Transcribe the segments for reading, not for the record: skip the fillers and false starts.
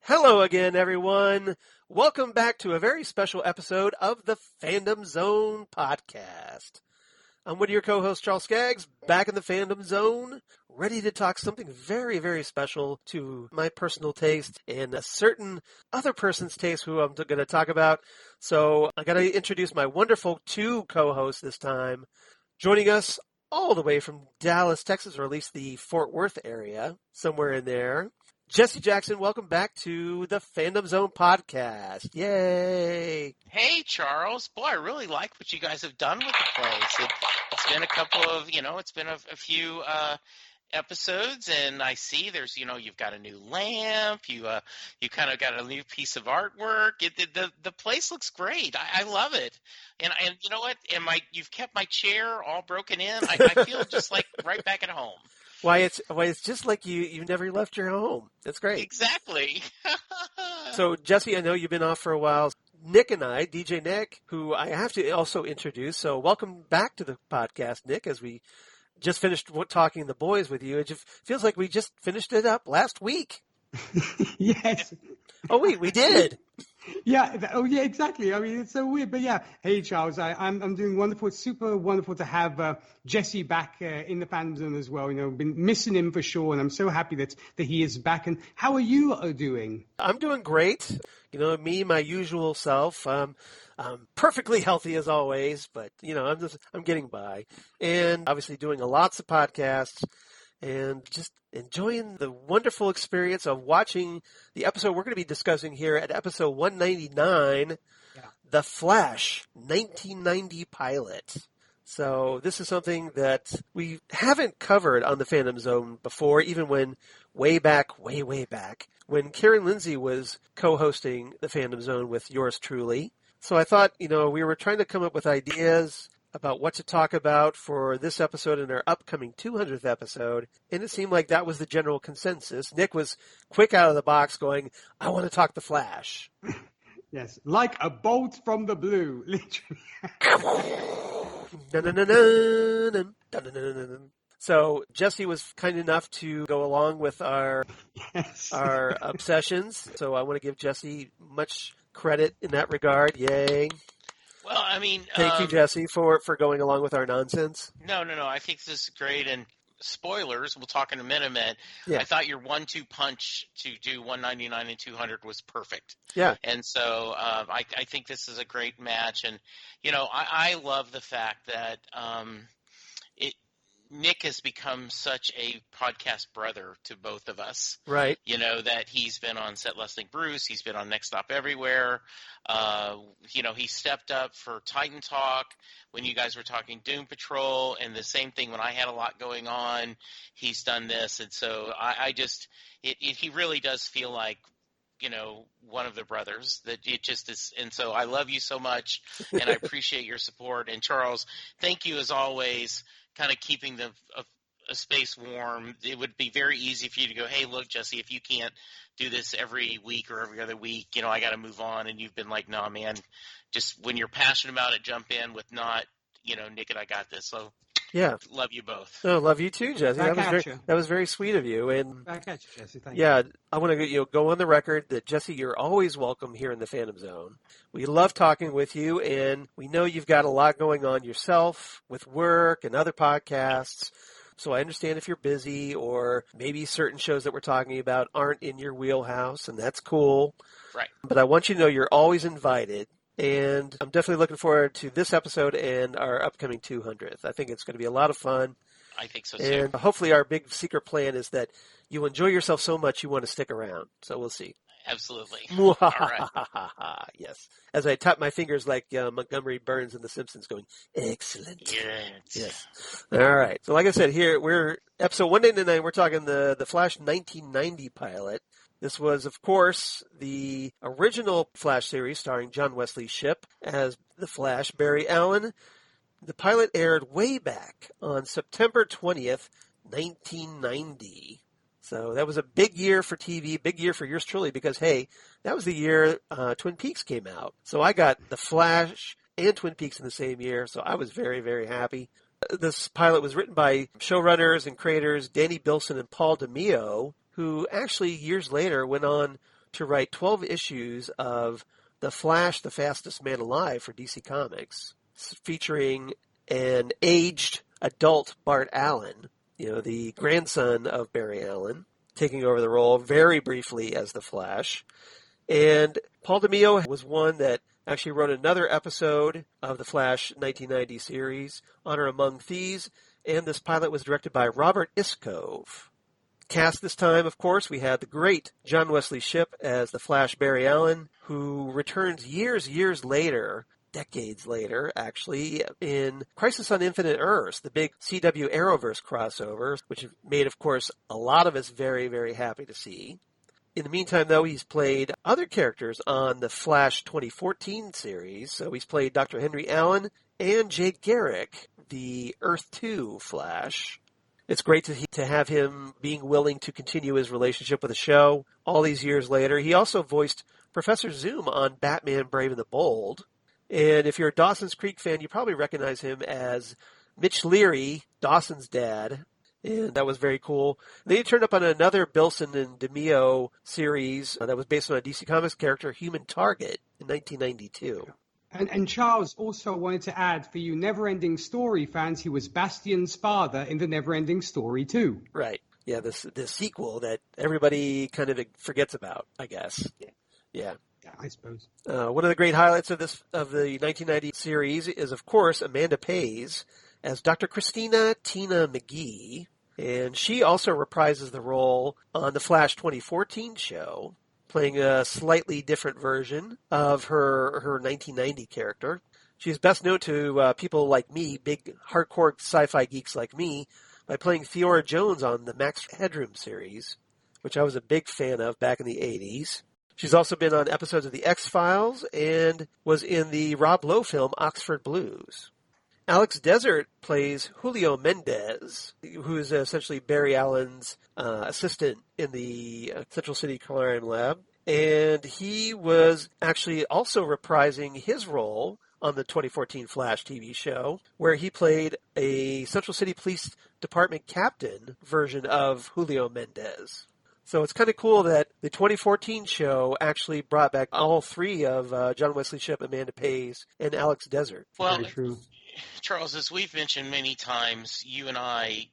Hello again, everyone. Welcome back to a very special episode of the Fandom Zone podcast. I'm one of your co-hosts, Charles Skaggs, back in the Fandom Zone, ready to talk something very, very special to my personal taste and a certain other person's taste who I'm going to talk about. So I got to introduce my wonderful two co-hosts this time. Joining us all the way from Dallas, Texas, or at least the Fort Worth area, somewhere in there. Jesse Jackson, welcome back to the Fandom Zone podcast. Yay! Hey, Charles. Boy, I really like what you guys have done with the place. It's been a couple of, it's been a few episodes, and I see there's, you've got a new lamp. You kind of got a new piece of artwork. The place looks great. I love it. And you know what? You've kept my chair all broken in. I feel just like right back at home. Why it's just like you never left your home. That's great. Exactly. So Jesse, I know you've been off for a while. Nick and I, DJ Nick, who I have to also introduce. So welcome back to the podcast, Nick, as we just finished talking the boys with you. It just feels like we just finished it up last week. Yes. Oh, we did. Yeah. Oh, yeah, exactly. I mean, it's so weird. But yeah, hey, Charles, I'm doing wonderful. It's super wonderful to have Jesse back in the Fandom Zone as well. Been missing him for sure. And I'm so happy that he is back. And how are you doing? I'm doing great. Me, my usual self. I'm perfectly healthy as always, but, I'm getting by. And obviously doing lots of podcasts. And just enjoying the wonderful experience of watching the episode we're going to be discussing here at episode 199, The Flash 1990 pilot. So this is something that we haven't covered on the Fandom Zone before, even when way back, when Karen Lindsay was co-hosting the Fandom Zone with yours truly. So I thought, we were trying to come up with ideas about what to talk about for this episode and our upcoming 200th episode, and it seemed like that was the general consensus. Nick was quick out of the box going, I want to talk The Flash. Yes, like a bolt from the blue, literally. So Jesse was kind enough to go along with our obsessions, so I want to give Jesse much credit in that regard. Yay. Well, I mean... Thank you, Jesse, for going along with our nonsense. No. I think this is great. And spoilers, we'll talk in a minute. Yeah. I thought your 1-2 punch to do 199 and 200 was perfect. Yeah. And so I think this is a great match. And, I love the fact that Nick has become such a podcast brother to both of us. Right. That he's been on Set Listing Bruce. He's been on Next Stop Everywhere. He stepped up for Titan Talk when you guys were talking Doom Patrol, and the same thing when I had a lot going on. He's done this. And so he really does feel like, one of the brothers, that it just is. And so I love you so much, and I appreciate your support. And Charles, thank you as always, kind of keeping a space warm. It would be very easy for you to go, hey, look, Jesse, if you can't do this every week or every other week, I got to move on. And you've been like, nah, man, just when you're passionate about it, jump in. With not, Nick and I got this. So yeah, love you both. Oh, love you too, Jesse. That was very sweet of you. And back at you, Jesse. Thank you. Yeah, I want to go on the record that, Jesse, you're always welcome here in the Phantom Zone. We love talking with you, and we know you've got a lot going on yourself with work and other podcasts. So I understand if you're busy, or maybe certain shows that we're talking about aren't in your wheelhouse, and that's cool. Right. But I want you to know you're always invited. And I'm definitely looking forward to this episode and our upcoming 200th. I think it's going to be a lot of fun. I think so, too. And hopefully our big secret plan is that you enjoy yourself so much you want to stick around. So we'll see. Absolutely. All right. Yes. As I tap my fingers like Montgomery Burns in The Simpsons going, excellent. Yes. All right. So like I said, here we're episode 199. We're talking the Flash 1990 pilot. This was, of course, the original Flash series starring John Wesley Shipp as the Flash, Barry Allen. The pilot aired way back on September 20th, 1990. So that was a big year for TV, big year for yours truly, because, hey, that was the year Twin Peaks came out. So I got The Flash and Twin Peaks in the same year, so I was very, very happy. This pilot was written by showrunners and creators Danny Bilson and Paul DeMeo, who actually years later went on to write 12 issues of The Flash, the Fastest Man Alive for DC Comics, featuring an aged adult Bart Allen, the grandson of Barry Allen, taking over the role very briefly as the Flash. And Paul DeMeo was one that actually wrote another episode of the Flash 1990 series, Honor Among Thieves, and this pilot was directed by Robert Iscove. Cast this time, of course, we had the great John Wesley Shipp as the Flash Barry Allen, who returns years later, decades later, actually, in Crisis on Infinite Earths, the big CW Arrowverse crossover, which made, of course, a lot of us very, very happy to see. In the meantime, though, he's played other characters on the Flash 2014 series. So he's played Dr. Henry Allen and Jay Garrick, the Earth 2 Flash. It's great to have him being willing to continue his relationship with the show all these years later. He also voiced Professor Zoom on Batman Brave and the Bold. And if you're a Dawson's Creek fan, you probably recognize him as Mitch Leary, Dawson's dad. And that was very cool. And then he turned up on another Bilson and DeMeo series that was based on a DC Comics character, Human Target, in 1992. And Charles also wanted to add, for you Neverending Story fans, he was Bastion's father in the Neverending Story too. Right. Yeah, the sequel that everybody kind of forgets about, I guess. Yeah. Yeah, I suppose. One of the great highlights of the 1990 series is, of course, Amanda Pays as Dr. Christina Tina McGee, and she also reprises the role on the Flash 2014 show, playing a slightly different version of her 1990 character. She's best known to people like me, big hardcore sci-fi geeks like me, by playing Theora Jones on the Max Headroom series, which I was a big fan of back in the 80s. She's also been on episodes of The X-Files and was in the Rob Lowe film Oxford Blues. Alex Desert plays Julio Mendez, who is essentially Barry Allen's assistant in the Central City Crime Lab. And he was actually also reprising his role on the 2014 Flash TV show, where he played a Central City Police Department captain version of Julio Mendez. So it's kind of cool that the 2014 show actually brought back all three of John Wesley Shipp, Amanda Pays, and Alex Desert. Well, Very true. Charles, as we've mentioned many times, you and I,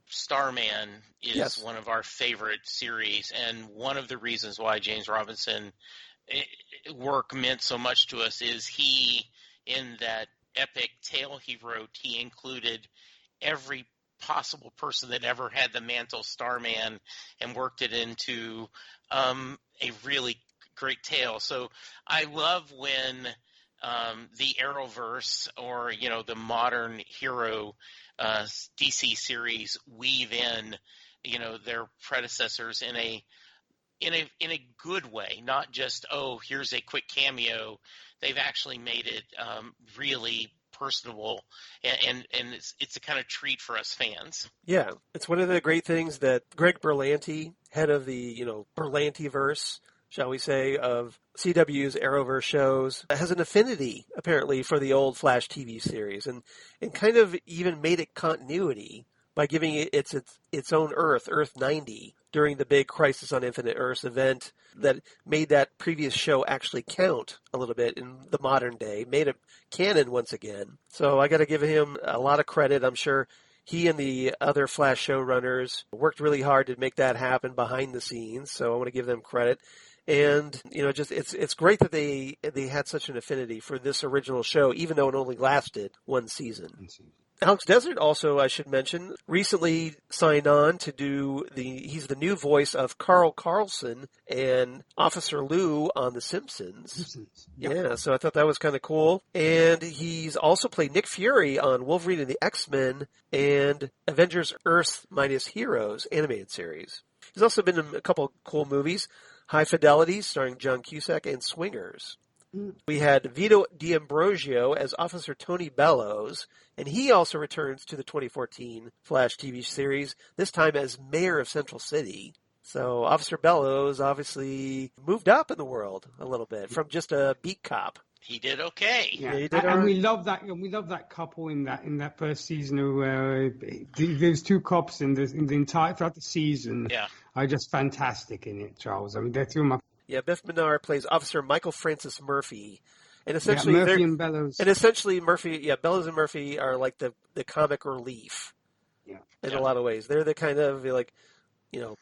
Starman is one of our favorite series, and one of the reasons why James Robinson work meant so much to us is he, in that epic tale he wrote, he included every possible person that ever had the mantle Starman and worked it into a really great tale. So I love when the Arrowverse or, the modern hero DC series weave in, their predecessors in a good way, not just, here's a quick cameo. They've actually made it really personable, and it's a kind of treat for us fans. Yeah, it's one of the great things that Greg Berlanti, head of the Berlantiverse, shall we say, of CW's Arrowverse shows, has an affinity apparently for the old Flash TV series, and kind of even made it continuity by giving it its own Earth 90, during the big Crisis on Infinite Earths event that made that previous show actually count a little bit in the modern day, made it canon once again. So I got to give him a lot of credit. I'm sure he and the other Flash showrunners worked really hard to make that happen behind the scenes, so I want to give them credit. And, just it's great that they had such an affinity for this original show, even though it only lasted one season. Alex Desert also, I should mention, recently signed on to do he's the new voice of Carl Carlson and Officer Lou on The Simpsons. Yep. Yeah, so I thought that was kind of cool. And he's also played Nick Fury on Wolverine and the X-Men and Avengers Earth Mightiest Heroes animated series. He's also been in a couple cool movies, High Fidelity, starring John Cusack, and Swingers. We had Vito D'Ambrosio as Officer Tony Bellows, and he also returns to the 2014 Flash TV series, this time as Mayor of Central City. So Officer Bellows obviously moved up in the world a little bit from just a beat cop. He did okay. Yeah, he did and we love that. We love that couple in that first season. There's two cops in the entire throughout the season. Yeah, are just fantastic in it, Charles. I mean, they're two of my. Yeah, Biff Menard plays Officer Michael Francis Murphy. And essentially, Murphy and Bellows. And essentially, Bellows and Murphy are like the comic relief. Yeah. In a lot of ways, they're the kind of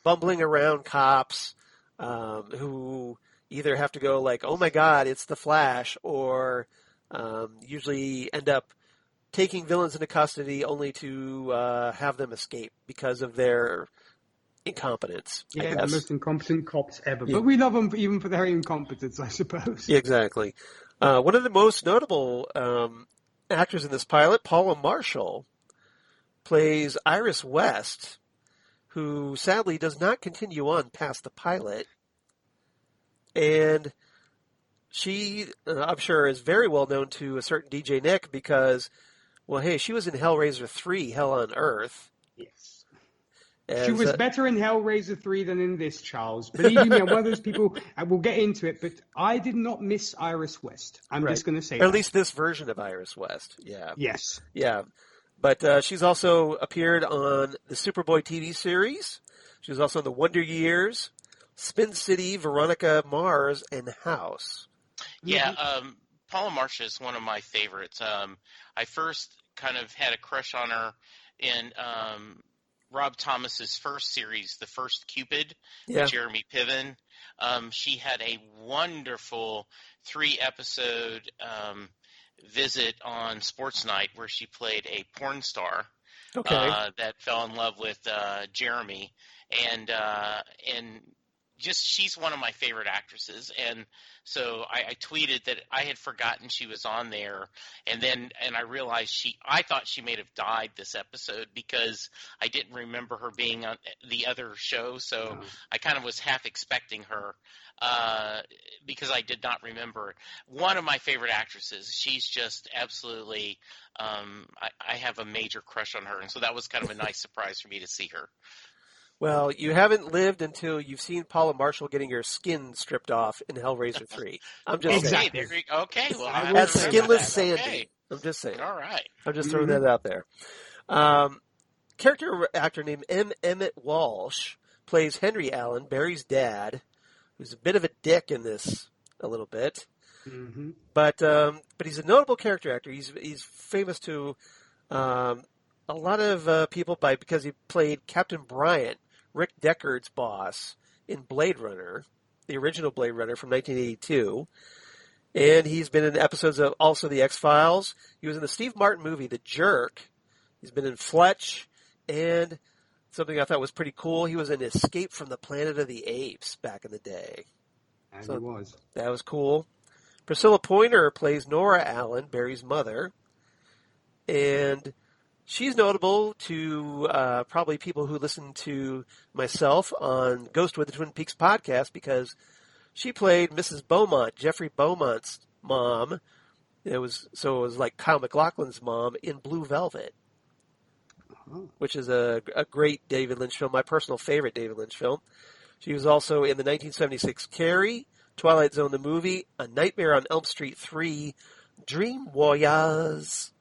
bumbling around cops who either have to go like, oh my God, it's the Flash, or usually end up taking villains into custody only to have them escape because of their incompetence. Yeah, the most incompetent cops ever. Yeah. But we love them even for their incompetence, I suppose. Exactly. One of the most notable actors in this pilot, Paula Marshall, plays Iris West, who sadly does not continue on past the pilot. And she, I'm sure, is very well known to a certain DJ Nick because, well, hey, she was in Hellraiser 3, Hell on Earth. Yes. As, she was better in Hellraiser 3 than in this, Charles. Believe me, I'm one of those people, we'll get into it, but I did not miss Iris West. I'm just going to say or that. at least this version of Iris West. Yeah. Yes. Yeah. But she's also appeared on the Superboy TV series. She was also in The Wonder Years, Spin City, Veronica Mars, and House. Yeah, Paula Marshall is one of my favorites. I first kind of had a crush on her in Rob Thomas's first series, The First Cupid, with Jeremy Piven. She had a wonderful 3-episode visit on Sports Night where she played a porn star that fell in love with Jeremy, and just she's one of my favorite actresses. And so I tweeted that I had forgotten she was on there, and I realized I thought she may have died this episode because I didn't remember her being on the other show, so I kind of was half expecting her because I did not remember. One of my favorite actresses. She's just absolutely I have a major crush on her, and so that was kind of a nice surprise for me to see her. Well, you haven't lived until you've seen Paula Marshall getting her skin stripped off in Hellraiser 3. I'm just saying. Okay, well, as skinless Sandy. Okay. I'm just saying. All right. I'm just throwing that out there. Character actor named M. Emmett Walsh plays Henry Allen, Barry's dad, who's a bit of a dick in this a little bit. Mm-hmm. But he's a notable character actor. He's famous to a lot of people because he played Captain Bryant, Rick Deckard's boss, in Blade Runner, the original Blade Runner from 1982. And he's been in episodes of also The X-Files. He was in the Steve Martin movie, The Jerk. He's been in Fletch. And something I thought was pretty cool, he was in Escape from the Planet of the Apes back in the day. And he was. That was cool. Priscilla Pointer plays Nora Allen, Barry's mother. And she's notable to probably people who listen to myself on Ghost with the Twin Peaks podcast because she played Mrs. Beaumont, Jeffrey Beaumont's mom. It was like Kyle MacLachlan's mom in Blue Velvet, which is a great David Lynch film, my personal favorite David Lynch film. She was also in the 1976 Carrie, Twilight Zone the movie, A Nightmare on Elm Street 3, Dream Warriors.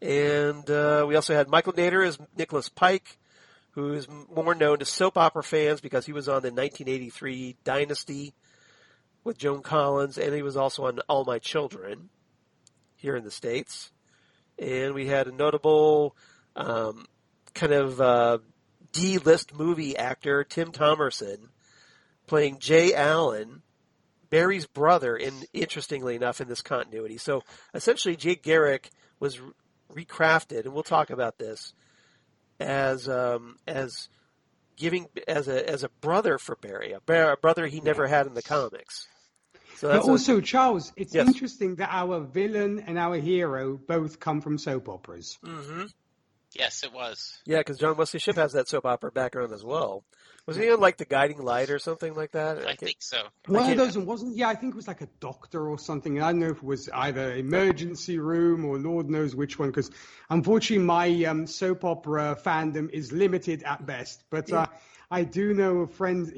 And we also had Michael Nader as Nicholas Pike, who is more known to soap opera fans because he was on the 1983 Dynasty with Joan Collins, and he was also on All My Children here in the States. And we had a notable kind of D-list movie actor, Tim Thomerson, playing Jay Allen, Barry's brother, interestingly enough, in this continuity. So essentially, Jay Garrick was recrafted, and we'll talk about this, as a brother for Barry, a brother he never had in the comics. So but also, Charles, it's yes. interesting that our villain and our hero both come from soap operas. Mm-hmm. Yes, it was. Yeah, because John Wesley Shipp has that soap opera background as well. Was he on like The Guiding Light or something like that? I think so. One of those, wasn't? Yeah, I think it was like a doctor or something. I don't know if it was either Emergency Room or Lord knows which one, because unfortunately my soap opera fandom is limited at best. But I do know friends,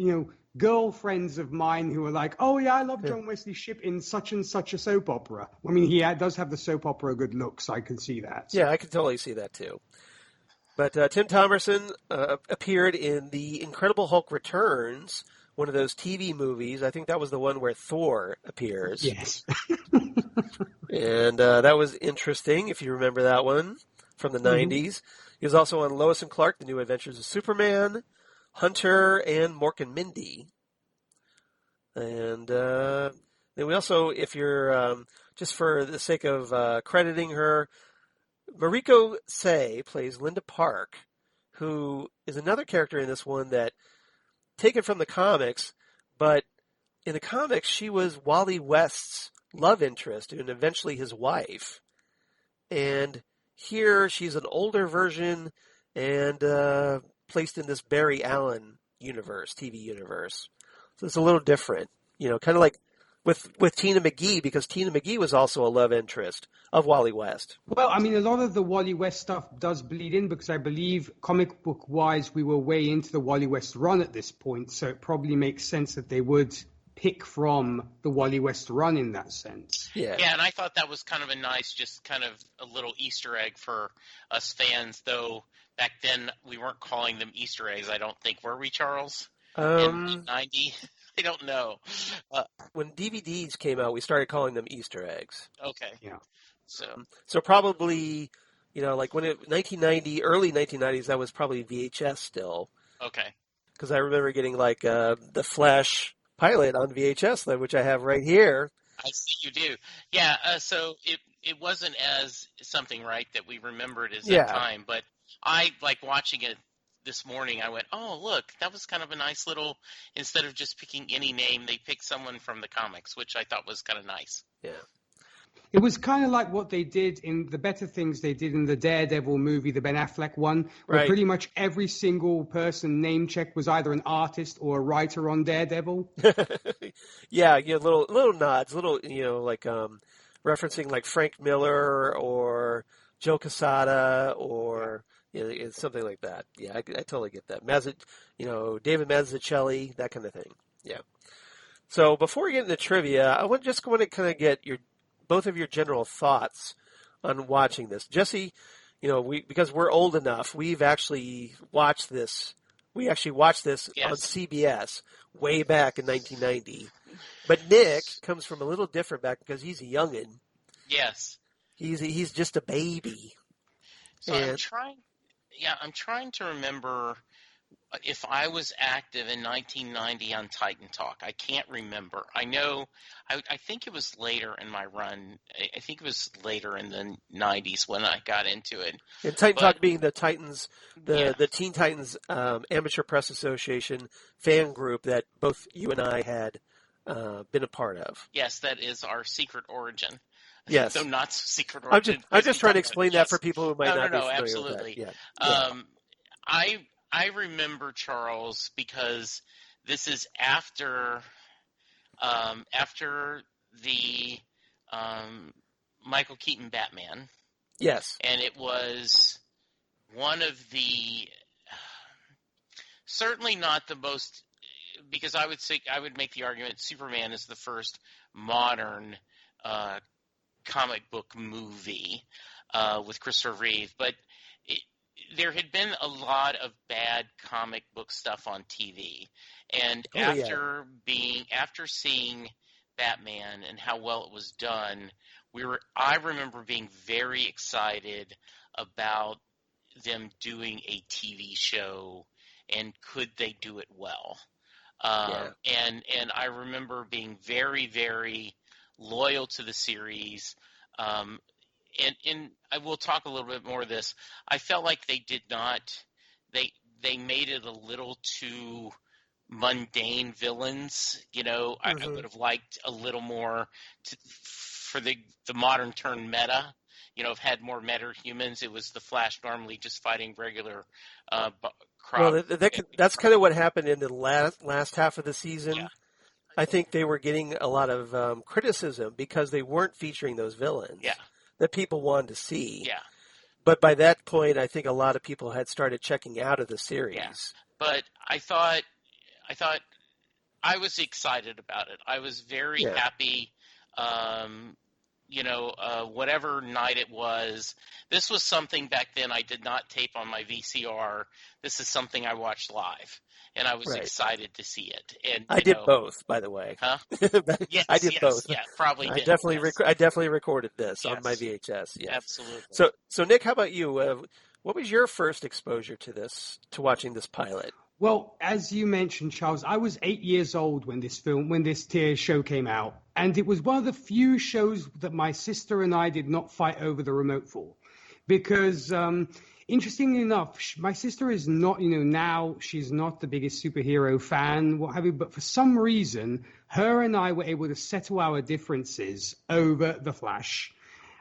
girlfriends of mine who are like, oh yeah, I love John Wesley Shipp in such and such a soap opera. I mean, he does have the soap opera good looks. I can see that. Yeah, I can totally see that too. But Tim Thomerson appeared in The Incredible Hulk Returns, one of those TV movies. I think that was the one where Thor appears. Yes. And that was interesting, if you remember that one from the 90s. He was also on Lois and Clark, The New Adventures of Superman, Hunter, and Mork and Mindy. And then we also, if you're, just for the sake of crediting her, Mariko Say plays Linda Park, who is another character in this one that, taken from the comics, but in the comics she was Wally West's love interest and eventually his wife. And here she's an older version and placed in this Barry Allen universe, TV universe. So it's a little different, kind of like with Tina McGee, because Tina McGee was also a love interest of Wally West. Well, I mean, a lot of the Wally West stuff does bleed in, because I believe comic book wise we were way into the Wally West run at this point, so it probably makes sense that they would pick from the Wally West run in that sense. Yeah, and I thought that was kind of a nice, just kind of a little Easter egg for us fans, though back then we weren't calling them Easter eggs, I don't think. Were we, Charles? In 90? I don't know. When DVDs came out, we started calling them Easter eggs. Okay. Yeah. So probably, like when 1990, early 1990s, that was probably VHS still. Okay. Because I remember getting like the Flash pilot on VHS, which I have right here. I see you do. Yeah. So it wasn't as something, right, that we remembered as that time, but I like watching it this morning. I went, oh, look, that was kind of a nice little, instead of just picking any name, they picked someone from the comics, which I thought was kind of nice. Yeah. It was kind of like what they did in the better things they did in the Daredevil movie, the Ben Affleck one, where pretty much every single person name checked was either an artist or a writer on Daredevil. Yeah, little nods, like referencing like Frank Miller or Joe Quesada or something like that. Yeah, I totally get that. David Mazzucchelli, that kind of thing. Yeah. So before we get into trivia, I want to kind of get both of your general thoughts on watching this. Jesse, because we're old enough, we've actually watched this. We actually watched this on CBS way back in 1990. But Nick comes from a little different back because he's a youngin'. Yes. He's just a baby. So I'm trying to remember if I was active in 1990 on Titan Talk. I can't remember. I know, I think it was later in my run. I think it was later in the 90s when I got into it. And Titan Talk being the Titans, the Teen Titans Amateur Press Association fan group that both you and I had been a part of. Yes, that is our secret origin. Yes. So not secret origin. I'm just trying to explain that for people who might not be familiar absolutely. with that. Yeah. I remember, Charles, because this is after the Michael Keaton Batman. Yes. And it was one of the certainly not the most, because I would make the argument Superman is the first modern comic book movie with Christopher Reeve, but there had been a lot of bad comic book stuff on TV, and after seeing Batman and how well it was done, I remember being very excited about them doing a TV show, and could they do it well? And I remember being very, very loyal to the series. And I will talk a little bit more of this. I felt like they did not they made it a little too mundane villains. I would have liked a little more for the modern turn meta. Have had more meta humans. It was the Flash normally just fighting regular crop. Well, that's kind of what happened in the last half of the season. Yeah. I think they were getting a lot of criticism because they weren't featuring those villains that people wanted to see. Yeah. But by that point, I think a lot of people had started checking out of the series. Yeah. But I thought I was excited about it. I was very happy. Whatever night it was, this was something back then I did not tape on my VCR. This is something I watched live, and I was excited to see it. And I did both, by the way. Huh? Yes, I did both. Yeah, probably. I definitely recorded this on my VHS. Yes. Absolutely. So Nick, how about you? What was your first exposure to watching this pilot? Well, as you mentioned, Charles, I was 8 years old when this show came out. And it was one of the few shows that my sister and I did not fight over the remote for. Because, interestingly enough, my sister is not, now she's not the biggest superhero fan, what have you. But for some reason, her and I were able to settle our differences over The Flash.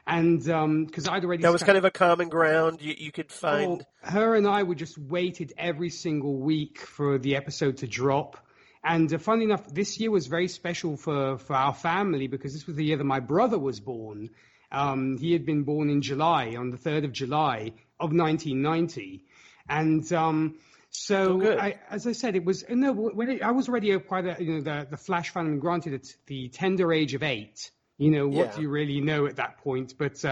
And because I'd already... That was kind of a common ground you could find. Her and I would just waited every single week for the episode to drop. And funny enough, this year was very special for our family because this was the year that my brother was born. He had been born in July, on the 3rd of July of 1990. And as I said, it was... I was already quite the Flash fan, and granted, it's the tender age of 8. What do you really know at that point? But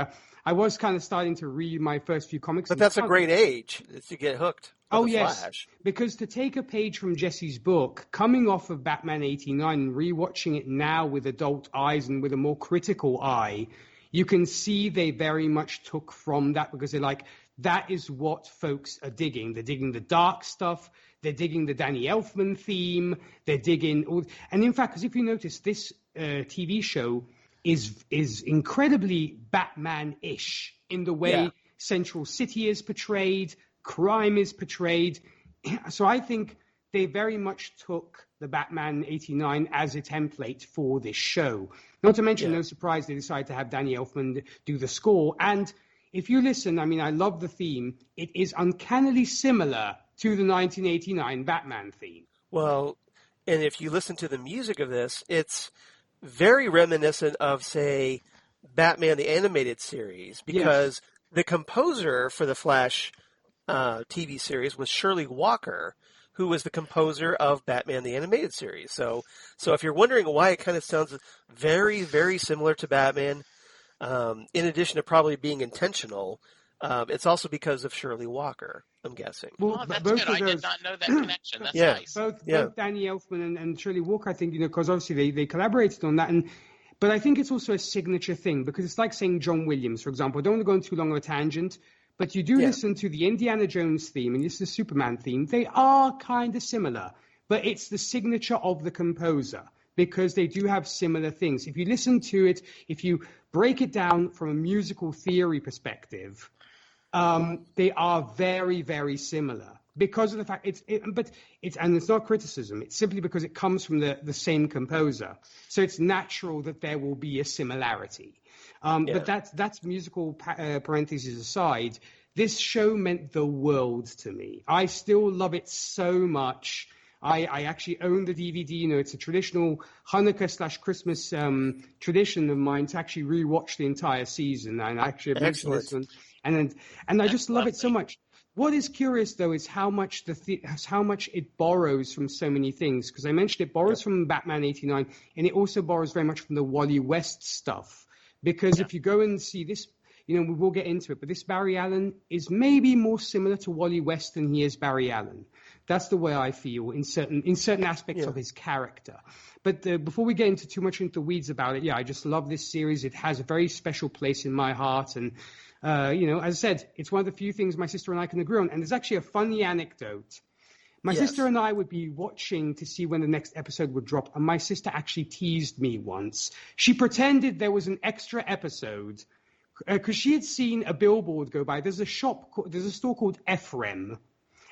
I was kind of starting to read my first few comics. But that's a great age to get hooked. Flash. Because to take a page from Jesse's book, coming off of Batman 89 and rewatching it now with adult eyes and with a more critical eye, you can see they very much took from that because they're like, that is what folks are digging. They're digging the dark stuff. They're digging the Danny Elfman theme. They're digging and in fact, because if you notice, this TV show is incredibly Batman-ish in the way Central City is portrayed, crime is portrayed. So I think they very much took the Batman 89 as a template for this show. Not to mention, no surprise, they decided to have Danny Elfman do the score. And if you listen, I love the theme. It is uncannily similar to the 1989 Batman theme. Well, and if you listen to the music of this, it's very reminiscent of, say, Batman the Animated Series, because the composer for the Flash TV series was Shirley Walker, who was the composer of Batman the Animated Series. So if you're wondering why it kind of sounds very, very similar to Batman, in addition to probably being intentional, it's also because of Shirley Walker, I'm guessing. Well, that's good. I did not know that connection. That's nice. Both Danny Elfman and Shirley Walker, I think, because obviously they collaborated on that. But I think it's also a signature thing, because it's like saying John Williams, for example. I don't want to go on too long of a tangent, but you do listen to the Indiana Jones theme and this is the Superman theme. They are kind of similar, but it's the signature of the composer, because they do have similar things. If you listen to it, if you break it down from a musical theory perspective, they are very, very similar because of the fact it's not criticism. It's simply because it comes from the same composer. So it's natural that there will be a similarity. But that's musical parentheses aside. This show meant the world to me. I still love it so much. I actually own the DVD. It's a traditional Hanukkah/Christmas tradition of mine to actually rewatch the entire season. And actually, this one. And I just love it so much. What is curious, though, is how much it borrows from so many things. Because I mentioned it borrows from Batman 89, and it also borrows very much from the Wally West stuff. Because if you go and see this, we will get into it, but this Barry Allen is maybe more similar to Wally West than he is Barry Allen. That's the way I feel in certain aspects of his character. But before we get into too much into the weeds about it, I just love this series. It has a very special place in my heart. And, as I said, it's one of the few things my sister and I can agree on. And there's actually a funny anecdote. My Yes. sister and I would be watching to see when the next episode would drop, and my sister actually teased me once. She pretended there was an extra episode because she had seen a billboard go by. There's a store called Ephraim,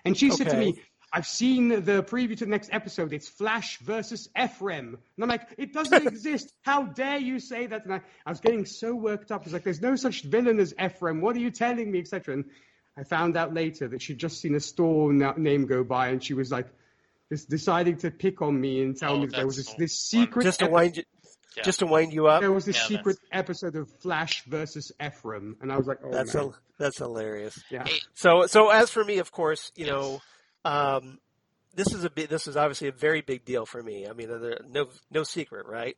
and she said to Okay. me, "I've seen the preview to the next episode. It's Flash versus Ephraim." And I'm like, "It doesn't exist. How dare you say that?" And I was getting so worked up. I was like, "There's no such villain as Ephraim. What are you telling me?" Etc. And I found out later that she'd just seen a store name go by, and she was like, just deciding to pick on me and tell me that there was this secret. Just to wind you up. There was this secret episode of Flash versus Ephraim, and I was like, "Oh, man." That's hilarious. Yeah. So as for me, of course, this is obviously a very big deal for me. I mean, no secret, right?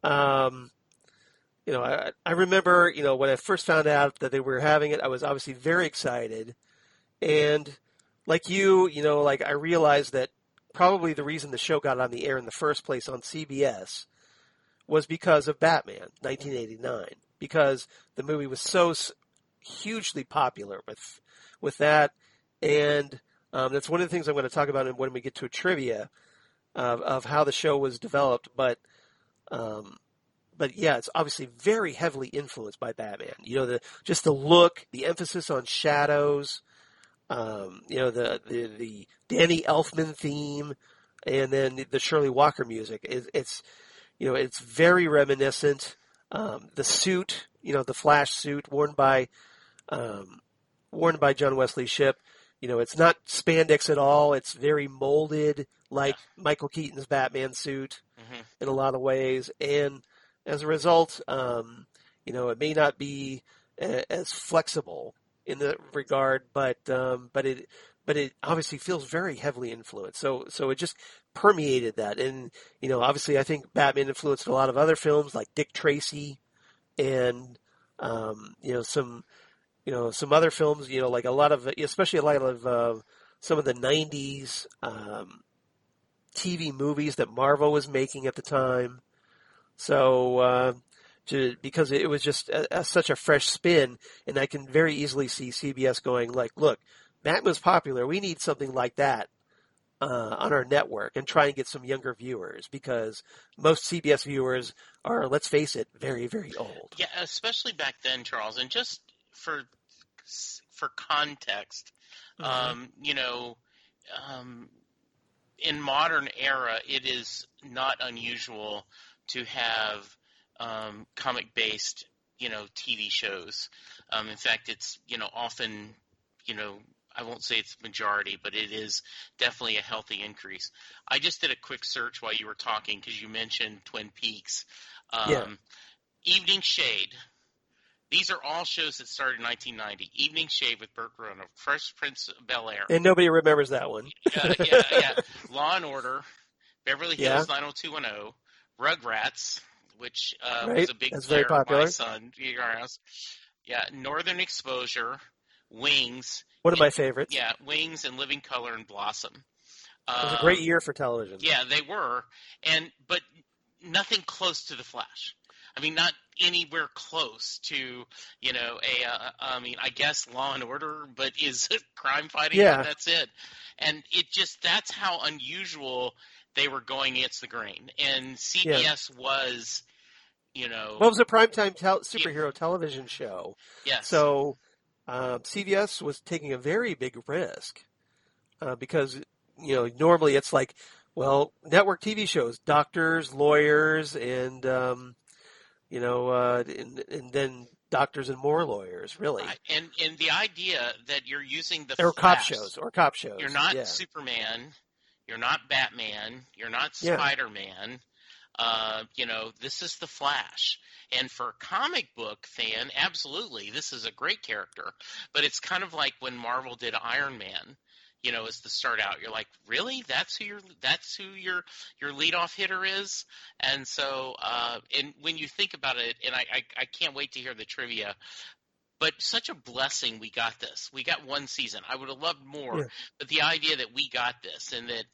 I remember, when I first found out that they were having it, I was obviously very excited. And like you, I realized that probably the reason the show got on the air in the first place on CBS was because of Batman, 1989, because the movie was so hugely popular with that. And that's one of the things I'm going to talk about when we get to a trivia of how the show was developed. But yeah, it's obviously very heavily influenced by Batman. Just the look, the emphasis on shadows, the Danny Elfman theme, and then the Shirley Walker music. It's very reminiscent. The suit, the Flash suit worn by John Wesley Shipp. It's not spandex at all. It's very molded, like Michael Keaton's Batman suit in a lot of ways. And as a result, it may not be as flexible in the regard, but it obviously feels very heavily influenced. So it just permeated that. And, obviously I think Batman influenced a lot of other films like Dick Tracy and, some other films, like a lot of, especially a lot of some of the 90s TV movies that Marvel was making at the time. So, because it was just such a fresh spin, and I can very easily see CBS going like, look, Batman's popular. We need something like that on our network and try and get some younger viewers, because most CBS viewers are, let's face it, very, very old. Yeah, especially back then, Charles. And just for context, in modern era, it is not unusual to have comic-based, TV shows. In fact, it's, often, I won't say it's majority, but it is definitely a healthy increase. I just did a quick search while you were talking because you mentioned Twin Peaks. Evening Shade. These are all shows that started in 1990. Evening Shade with Burt Reynolds, Fresh Prince of Bel-Air. And nobody remembers that one. Yeah. Law and Order, Beverly Hills 90210, Rugrats, which was a big player of my son. Yeah, Northern Exposure, Wings. One of my favorites. Yeah, Wings and Living Color and Blossom. It was a great year for television. Yeah, they were, but nothing close to The Flash. I mean, not anywhere close to, I guess Law and Order, but is crime fighting, and that's it. And that's how unusual they were going against the grain. And CBS was, Well, it was a primetime superhero television show. Yes. So CBS was taking a very big risk because, normally it's like, well, network TV shows, doctors, lawyers, and and then doctors and more lawyers, really. And the idea that you're using the or Flash, cop shows. You're not Superman. You're not Batman. You're not Spider-Man. This is the Flash. And for a comic book fan, absolutely, this is a great character. But it's kind of like when Marvel did Iron Man. As the start out, you're like, really? That's who your leadoff hitter is? And so, and when you think about it, and I can't wait to hear the trivia, but such a blessing we got this. We got one season. I would have loved more, but the idea that we got this and that,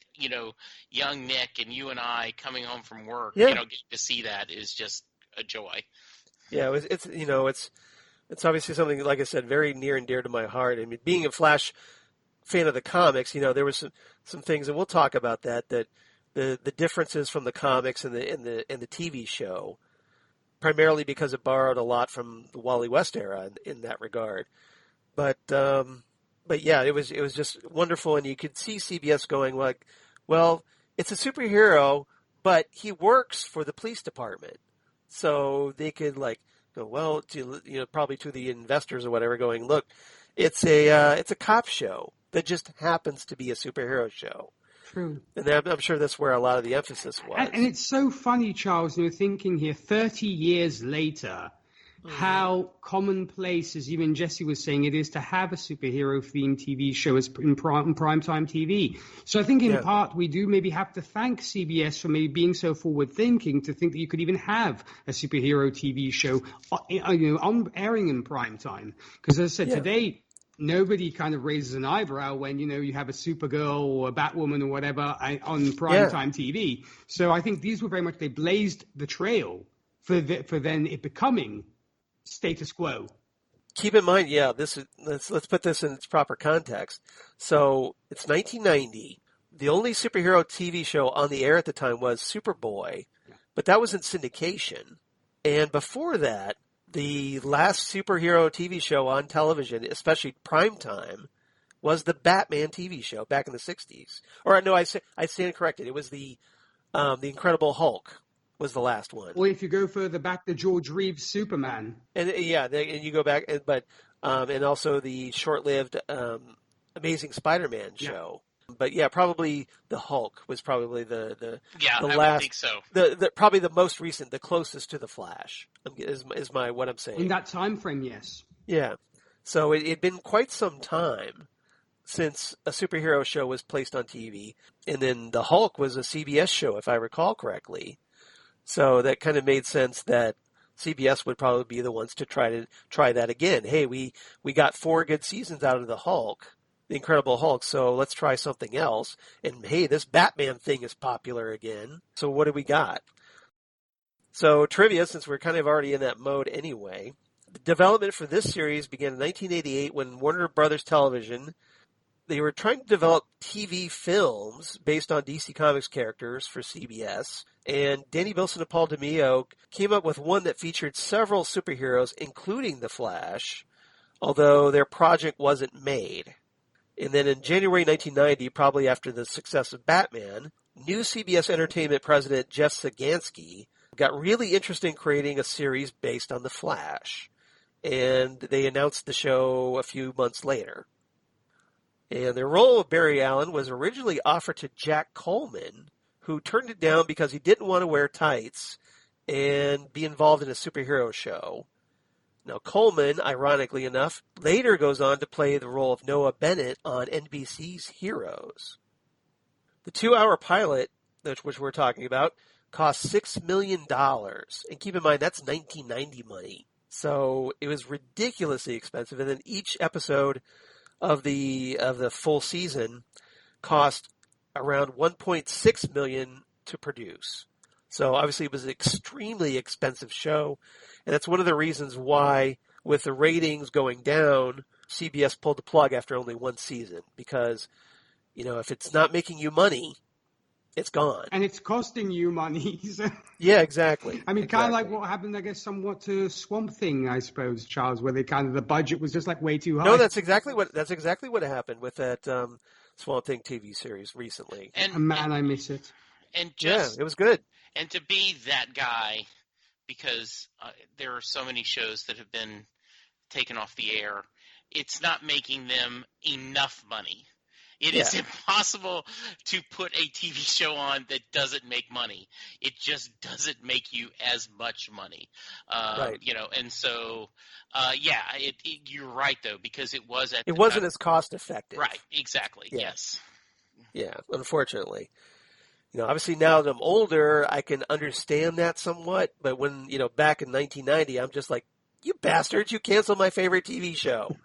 young Nick and you and I coming home from work, getting to see that is just a joy. Yeah, it's obviously something, like I said, very near and dear to my heart. I mean, being a Flash fan of the comics, there was some things, and we'll talk about that the differences from the comics and the TV show, primarily because it borrowed a lot from the Wally West era in that regard. But yeah, it was just wonderful, and you could see CBS going like, well, it's a superhero, but he works for the police department, so they could like go, well, to probably to the investors or whatever, going, look, it's a cop show that just happens to be a superhero show. True. And I'm sure that's where a lot of the emphasis was. And it's so funny, Charles, thinking here 30 years later, how commonplace, as even Jesse was saying, it is to have a superhero-themed TV show as in primetime TV. So I think in part we do maybe have to thank CBS for maybe being so forward-thinking to think that you could even have a superhero TV show airing in primetime. Because as I said, today, nobody kind of raises an eyebrow when, you have a Supergirl or a Batwoman or whatever on primetime TV. So I think these were very much, they blazed the trail for then it becoming status quo. Keep in mind, let's put this in its proper context. So it's 1990. The only superhero TV show on the air at the time was Superboy, but that was in syndication. And before that, the last superhero TV show on television, especially primetime, was the Batman TV show back in the 60s. Or no, I stand corrected. It was the Incredible Hulk was the last one. Or if you go further back, the George Reeves Superman. And and you go back, but and also the short-lived Amazing Spider-Man show. But probably the Hulk was probably the I last. would think so. The probably the most recent, the closest to the Flash is what I'm saying. In that time frame, yes. Yeah. So it had been quite some time since a superhero show was placed on TV, and then the Hulk was a CBS show, if I recall correctly. So that kind of made sense that CBS would probably be the ones to try that again. Hey, we got 4 good seasons out of the Hulk, the Incredible Hulk, so let's try something else. And hey, this Batman thing is popular again. So what do we got? So trivia, since we're kind of already in that mode anyway, the development for this series began in 1988 when Warner Brothers Television, they were trying to develop TV films based on DC Comics characters for CBS. And Danny Bilson and Paul DeMeo came up with one that featured several superheroes, including the Flash, although their project wasn't made. And then in January 1990, probably after the success of Batman, new CBS Entertainment president Jeff Skaggs got really interested in creating a series based on the Flash. And they announced the show a few months later. And the role of Barry Allen was originally offered to Jack Coleman, who turned it down because he didn't want to wear tights and be involved in a superhero show. Now, Coleman, ironically enough, later goes on to play the role of Noah Bennett on NBC's Heroes. The 2-hour pilot, which we're talking about, cost $6 million. And keep in mind, that's 1990 money. So it was ridiculously expensive. And then each episode of the full season cost around $1.6 million to produce. So obviously it was an extremely expensive show, and that's one of the reasons why, with the ratings going down, CBS pulled the plug after only one season, because if it's not making you money, it's gone. And it's costing you money. Yeah, exactly. I mean, kind of like what happened, I guess, somewhat to Swamp Thing, I suppose, Charles, where the budget was just like way too high. No, that's exactly what happened with that Swamp Thing TV series recently. I miss it. And just it was good. And to be that guy, because there are so many shows that have been taken off the air, it's not making them enough money. It is impossible to put a TV show on that doesn't make money. It just doesn't make you as much money. Right. And so, you're right, though, because it was at it wasn't as cost effective. Right, exactly, yes. Yeah, unfortunately. Obviously now that I'm older, I can understand that somewhat, but when, back in 1990, I'm just like, you bastards, you canceled my favorite TV show.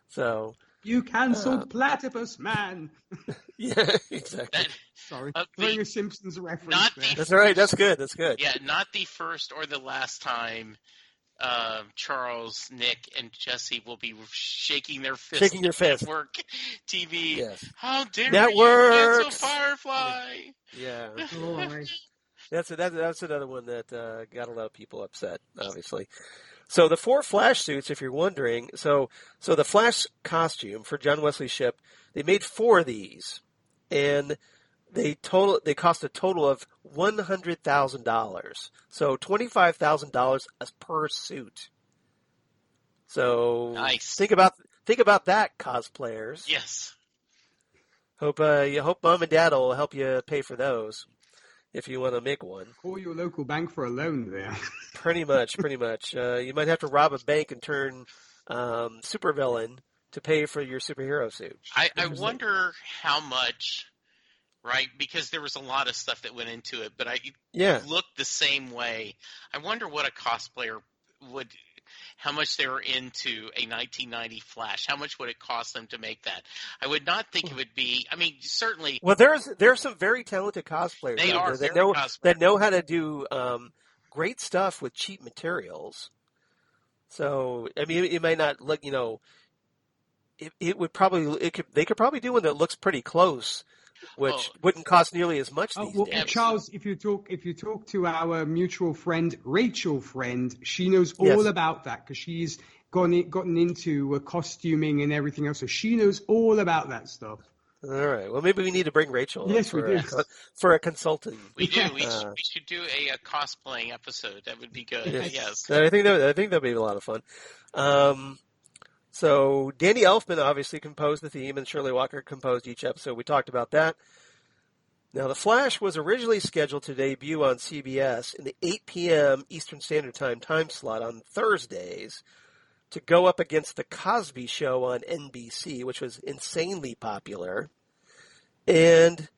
So... You canceled Platypus Man. Yeah, exactly. Sorry. Throwing a Simpsons reference. That's all right. That's good. Yeah, not the first or the last time Charles, Nick, and Jesse will be shaking their fist Shaking your at fist. Network TV. Yes. How dare you cancel Networks! Firefly? Yeah. Boy. That's another one that got a lot of people upset, obviously. So the 4 Flash suits, if you're wondering, so the Flash costume for John Wesley Shipp, they made 4 of these, and they cost a total of $100,000. So $25,000 per suit. So Nice. think about that, cosplayers. Yes. Hope mom and dad will help you pay for those if you want to make one. Call your local bank for a loan there. Pretty much. You might have to rob a bank and turn supervillain to pay for your superhero suit. I wonder how much, right? Because there was a lot of stuff that went into it, but it looked the same way. I wonder what a cosplayer how much they were into a 1990 Flash. How much would it cost them to make that? I would not think it would be. I mean, certainly. Well, there's some very talented cosplayers that know how to do great stuff with cheap materials. So I mean, it might not look. They could probably do one that looks pretty close, which wouldn't cost nearly as much these days. Charles, if you talk to our mutual friend Rachel, she knows all about that because she's gotten into costuming and everything else, so she knows all about that stuff. All right. Well, maybe we need to bring Rachel yes, for a consulting. We do. We should do a cosplaying episode. That would be good. Yes. I think that'd be a lot of fun. So Danny Elfman obviously composed the theme, and Shirley Walker composed each episode. We talked about that. Now, The Flash was originally scheduled to debut on CBS in the 8 p.m. Eastern Standard time slot on Thursdays to go up against The Cosby Show on NBC, which was insanely popular. And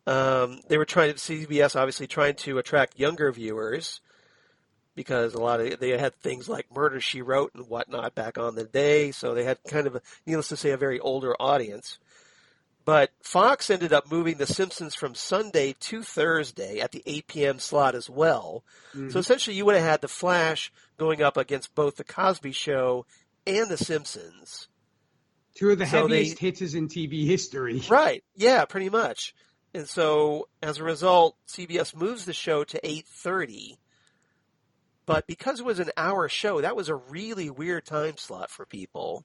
CBS obviously trying to attract younger viewers, because they had things like Murder, She Wrote and whatnot back on the day, so they had kind of, needless to say, a very older audience. But Fox ended up moving The Simpsons from Sunday to Thursday at the 8 p.m. slot as well. Mm-hmm. So essentially you would have had The Flash going up against both The Cosby Show and The Simpsons. 2 of the heaviest hitters in TV history. Right, yeah, pretty much. And so, as a result, CBS moves the show to 8:30. But because it was an hour show, that was a really weird time slot for people.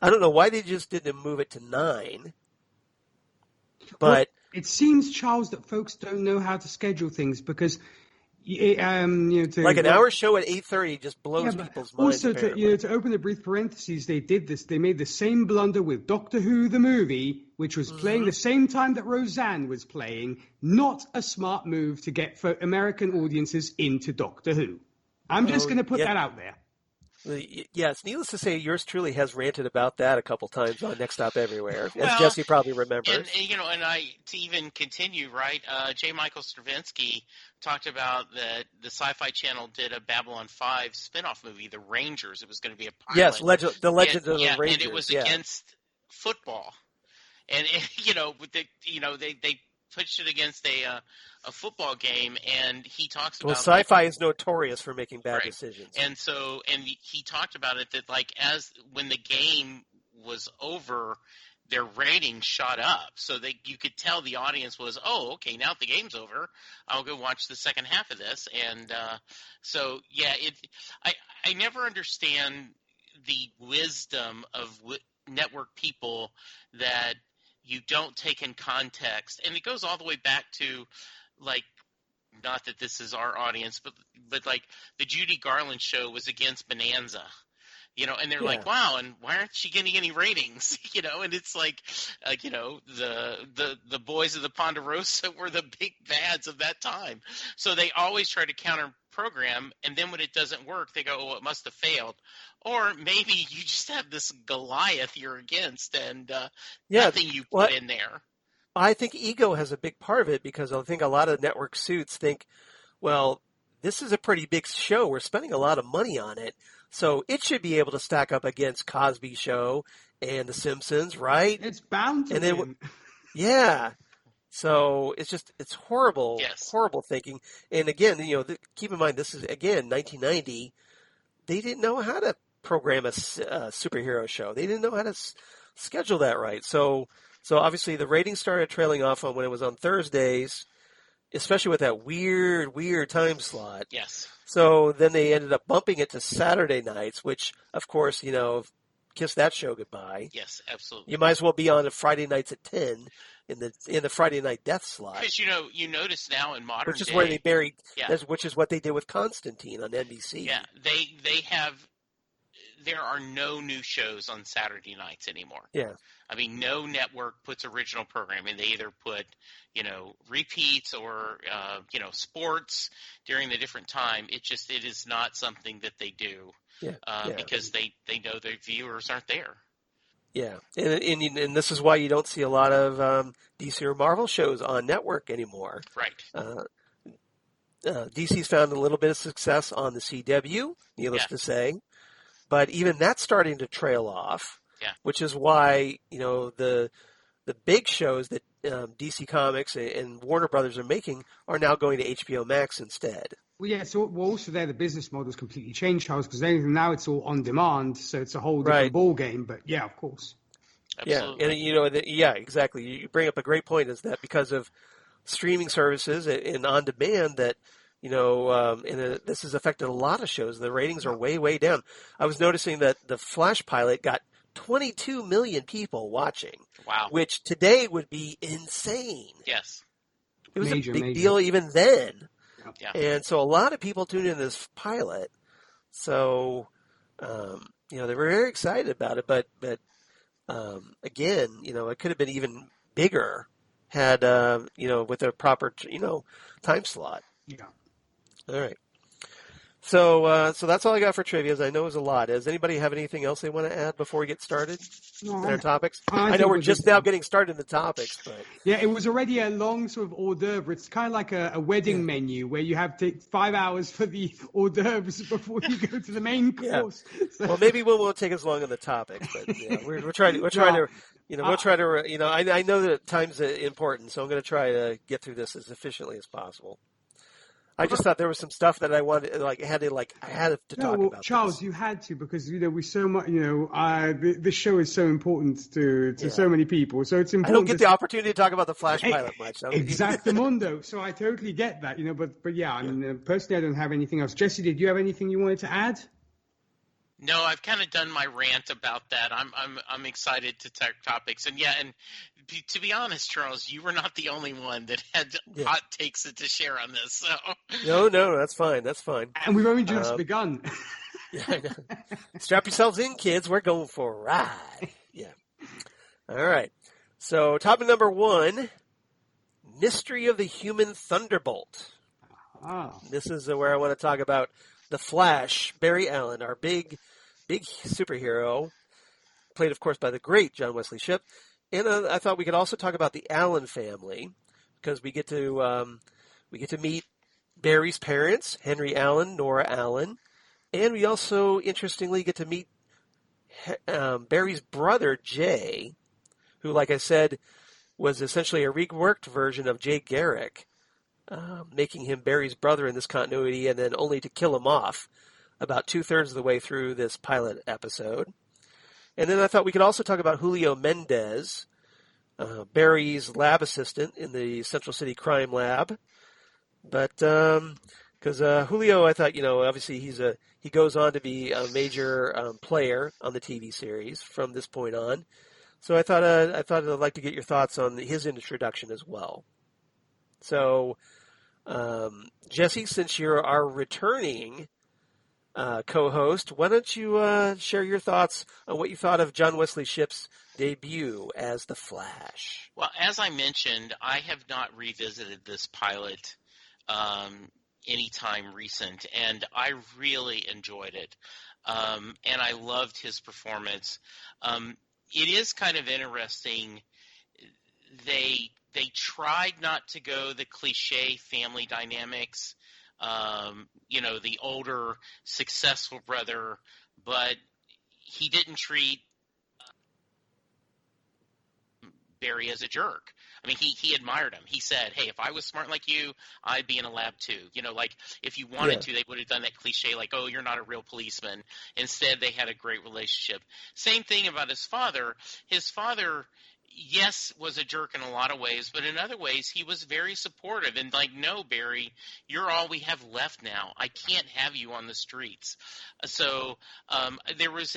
I don't know why they just didn't move it to 9. But it seems, Charles, that folks don't know how to schedule things because, like an hour show at 8:30 just blows people's minds. Also, to open a brief parentheses, they did this. They made the same blunder with Doctor Who the movie, which was playing the same time that Roseanne was playing. Not a smart move to get for American audiences into Doctor Who. I'm just going to put that out there. Yes, needless to say, yours truly has ranted about that a couple times on Next Stop Everywhere, as Jesse probably remembers. And to even continue, right? J. Michael Straczynski talked about that the Sci-Fi Channel did a Babylon 5 spin-off movie, The Rangers. It was going to be a pilot. Yes, the Legend of the Rangers. And it was against football, and they pushed it against a football game, and he talks about. Well, Sci-Fi is notorious for making bad decisions, and he talked about it that when the game was over, their ratings shot up, so you could tell the audience was, oh, okay, now the game's over, I'll go watch the second half of this, and I never understand the wisdom of network people that you don't take in context. And it goes all the way back to, not that this is our audience, but the Judy Garland show was against Bonanza, and they're like, wow, and why aren't she getting any ratings? And it's the boys of the Ponderosa were the big bads of that time. So they always try to counter program, and then when it doesn't work, they go, oh, it must have failed. Or maybe you just have this Goliath you're against, and nothing you put in there. I think ego has a big part of it, because I think a lot of network suits think, well, this is a pretty big show. We're spending a lot of money on it, so it should be able to stack up against Cosby Show and The Simpsons, right? It's bound to. Yeah. So it's horrible, horrible thinking. And again, keep in mind, this is, again, 1990. they didn't know how to program a superhero show. They didn't know how to schedule that right. So obviously the ratings started trailing off on when it was on Thursdays, especially with that weird time slot. Yes. So then they ended up bumping it to Saturday nights, which, of course, kiss that show goodbye. Yes, absolutely. You might as well be on Friday nights at 10 in the Friday night death slot. Because you notice now in modern which is day, where they buried. Yeah. Which is what they did with Constantine on NBC. Yeah, there are no new shows on Saturday nights anymore. Yeah. I mean, no network puts original programming. They either put, repeats or, sports during the different time. It is not something that they do because they know their viewers aren't there. Yeah, and this is why you don't see a lot of DC or Marvel shows on network anymore. Right. DC's found a little bit of success on the CW, needless to say, but even that's starting to trail off. Yeah. Which is why the big shows that DC Comics and Warner Brothers are making are now going to HBO Max instead. Well, yeah. So also there, the business model's completely changed, Charles, because now it's all on demand, so it's a whole different ball game. But yeah, of course. Absolutely. Yeah, and exactly. You bring up a great point. Is that because of streaming services and on demand that. This has affected a lot of shows. The ratings are way down. I was noticing that the Flash pilot got 22 million people watching. Wow. Which today would be insane. Yes. It was a big deal even then. Yeah. And so a lot of people tuned in this pilot. So, they were very excited about it. But again, it could have been even bigger had, with a proper, time slot. Yeah. All right. So that's all I got for trivia. I know it was a lot. Does anybody have anything else they want to add before we get started in our topics? I know we're just now getting started in the topics, but yeah, it was already a long sort of hors d'oeuvre. It's kind of like a wedding menu where you have to take 5 hours for the hors d'oeuvres before you go to the main course. Yeah. So. Well, maybe we won't take as long on the topic, but we're trying to. I know that time's important, so I'm going to try to get through this as efficiently as possible. I just thought there was some stuff that I wanted, I had to talk about. Charles, this. You had to because we so much. The show is so important to so many people. So it's important. I don't get the opportunity to talk about the Flash pilot much. Exactamundo. So I totally get that. But yeah, I mean, personally, I don't have anything else. Jesse, did you have anything you wanted to add? No, I've kind of done my rant about that. I'm excited to talk topics, and to be honest, Charles, you were not the only one that had hot takes to share on this. So no, that's fine. And we've only just begun. Yeah, I know. Strap yourselves in, kids. We're going for a ride. Yeah. All right. So topic number 1: Mystery of the Human Thunderbolt. Oh. This is where I want to talk about the Flash, Barry Allen, our big superhero, played, of course, by the great John Wesley Shipp. And I thought we could also talk about the Allen family because we get to meet Barry's parents, Henry Allen, Nora Allen, and we also, interestingly, get to meet Barry's brother, Jay, who, like I said, was essentially a reworked version of Jay Garrick. Making him Barry's brother in this continuity, and then only to kill him off about 2/3 of the way through this pilot episode. And then I thought we could also talk about Julio Mendez, Barry's lab assistant in the Central City Crime Lab. But because Julio, I thought, obviously he goes on to be a major player on the TV series from this point on. So I thought I'd like to get your thoughts on his introduction as well. So, Jesse, since you're our returning co-host, why don't you share your thoughts on what you thought of John Wesley Shipp's debut as the Flash? Well, as I mentioned, I have not revisited this pilot anytime recent, and I really enjoyed it, and I loved his performance. It is kind of interesting. They tried not to go the cliche family dynamics, the older, successful brother, but he didn't treat Barry as a jerk. I mean, he admired him. He said, hey, if I was smart like you, I'd be in a lab too. You know, like if you wanted to, they would have done that cliche like, oh, you're not a real policeman. Instead, they had a great relationship. Same thing about his father. His father, yes, was a jerk in a lot of ways, but in other ways, he was very supportive and like, no, Barry, you're all we have left now. I can't have you on the streets. So there was